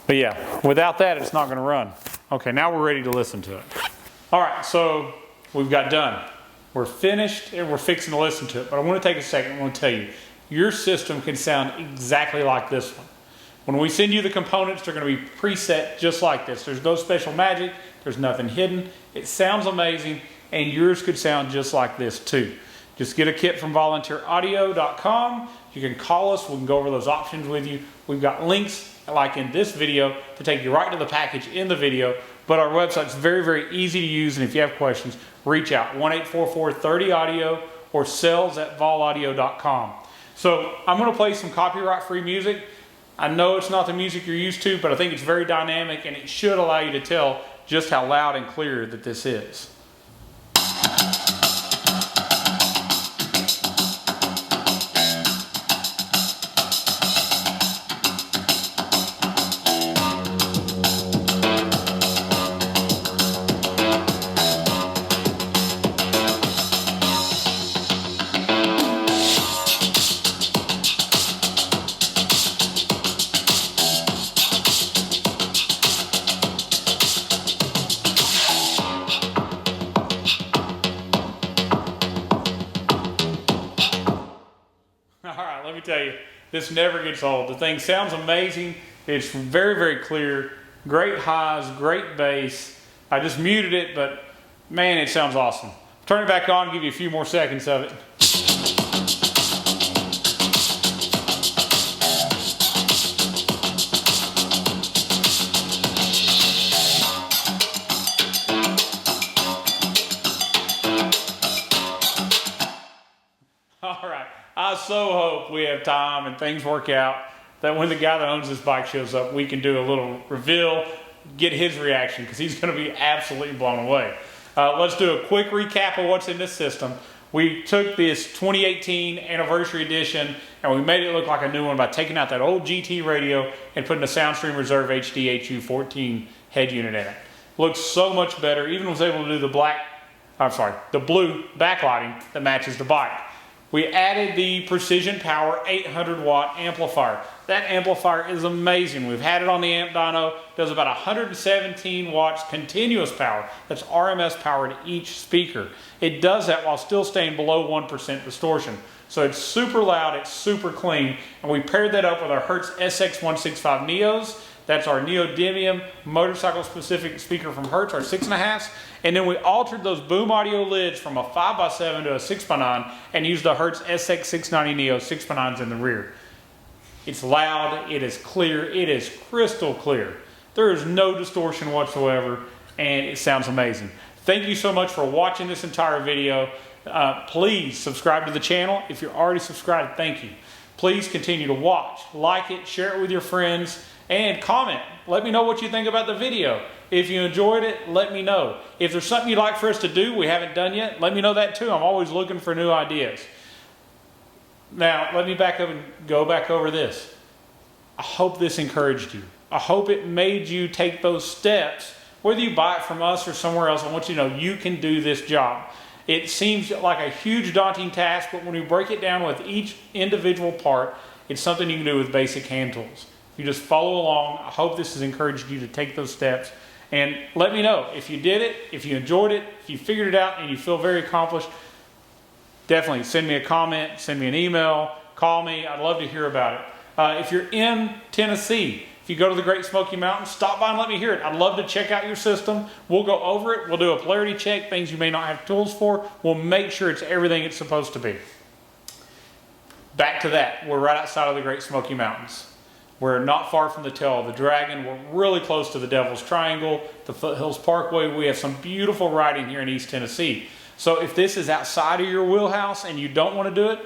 Speaker 2: But yeah, without that, it's not going to run. Okay, now we're ready to listen to it. All right, so we've got done. We're finished and we're fixing to listen to it. But I want to take a second. I want to tell you, your system can sound exactly like this one. When we send you the components, they're going to be preset just like this. There's no special magic. There's nothing hidden. It sounds amazing, and yours could sound just like this too. Just get a kit from volunteeraudio.com. You can call us. We can go over those options with you. We've got links, like in this video, to take you right to the package in the video. But our website's very, very easy to use, and if you have questions, reach out. 1-844-30-AUDIO or sales@volaudio.com. So I'm going to play some copyright-free music. I know it's not the music you're used to, but I think it's very dynamic and it should allow you to tell just how loud and clear that this is. Let me tell you, this never gets old. The thing sounds amazing. It's very, very clear. Great highs, great bass. I just muted it, but man, it sounds awesome. Turn it back on, give you a few more seconds of it. All right. I so hope we have time and things work out that when the guy that owns this bike shows up, we can do a little reveal, get his reaction, because he's going to be absolutely blown away. Let's do a quick recap of what's in this system. We took this 2018 anniversary edition and we made it look like a new one by taking out that old GT radio and putting a Soundstream Reserve HDHU14 head unit in it. Looks so much better. Even was able to do the blue backlighting that matches the bike. We added the Precision Power 800 watt amplifier. That amplifier is amazing. We've had it on the amp dyno. Does about 117 watts continuous power. That's RMS power to each speaker. It does that while still staying below 1% distortion. So it's super loud, it's super clean. And we paired that up with our Hertz SX165Neos. That's our neodymium motorcycle specific speaker from Hertz, our 6.5s. And then we altered those boom audio lids from a 5x7 to a 6x9 and used the Hertz SX690Neo 6x9s in the rear. It's loud, it is clear, it is crystal clear. There is no distortion whatsoever and it sounds amazing. Thank you so much for watching this entire video. Please subscribe to the channel. If you're already subscribed, thank you. Please continue to watch, like it, share it with your friends, and comment. Let me know what you think about the video. If you enjoyed it, let me know. If there's something you'd like for us to do we haven't done yet, let me know that too. I'm always looking for new ideas. Now, let me back up and go back over this. I hope this encouraged you. I hope it made you take those steps. Whether you buy it from us or somewhere else, I want you to know you can do this job. It seems like a huge daunting task, but when you break it down with each individual part, it's something you can do with basic hand tools. You just follow along. I hope this has encouraged you to take those steps. And let me know if you did it, if you enjoyed it, if you figured it out and you feel very accomplished. Definitely send me a comment, send me an email, call me. I'd love to hear about it. If you're in Tennessee
Speaker 1: if you go to the Great Smoky Mountains, stop by and let me hear it. I'd love to check out your system. We'll go over it. We'll do a polarity check, things you may not have tools for. We'll make sure it's everything it's supposed to be. Back to that, we're right outside of the Great Smoky Mountains. We're not far from the tail of the Dragon. We're really close to the Devil's Triangle, the Foothills Parkway. We have some beautiful riding here in East Tennessee. So if this is outside of your wheelhouse and you don't want to do it,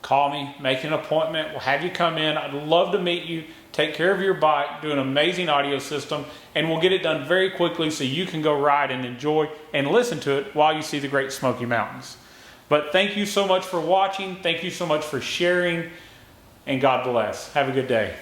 Speaker 1: call me, make an appointment. We'll have you come in. I'd love to meet you, take care of your bike, do an amazing audio system, and we'll get it done very quickly so you can go ride and enjoy and listen to it while you see the Great Smoky Mountains. But thank you so much for watching. Thank you so much for sharing, and God bless. Have a good day.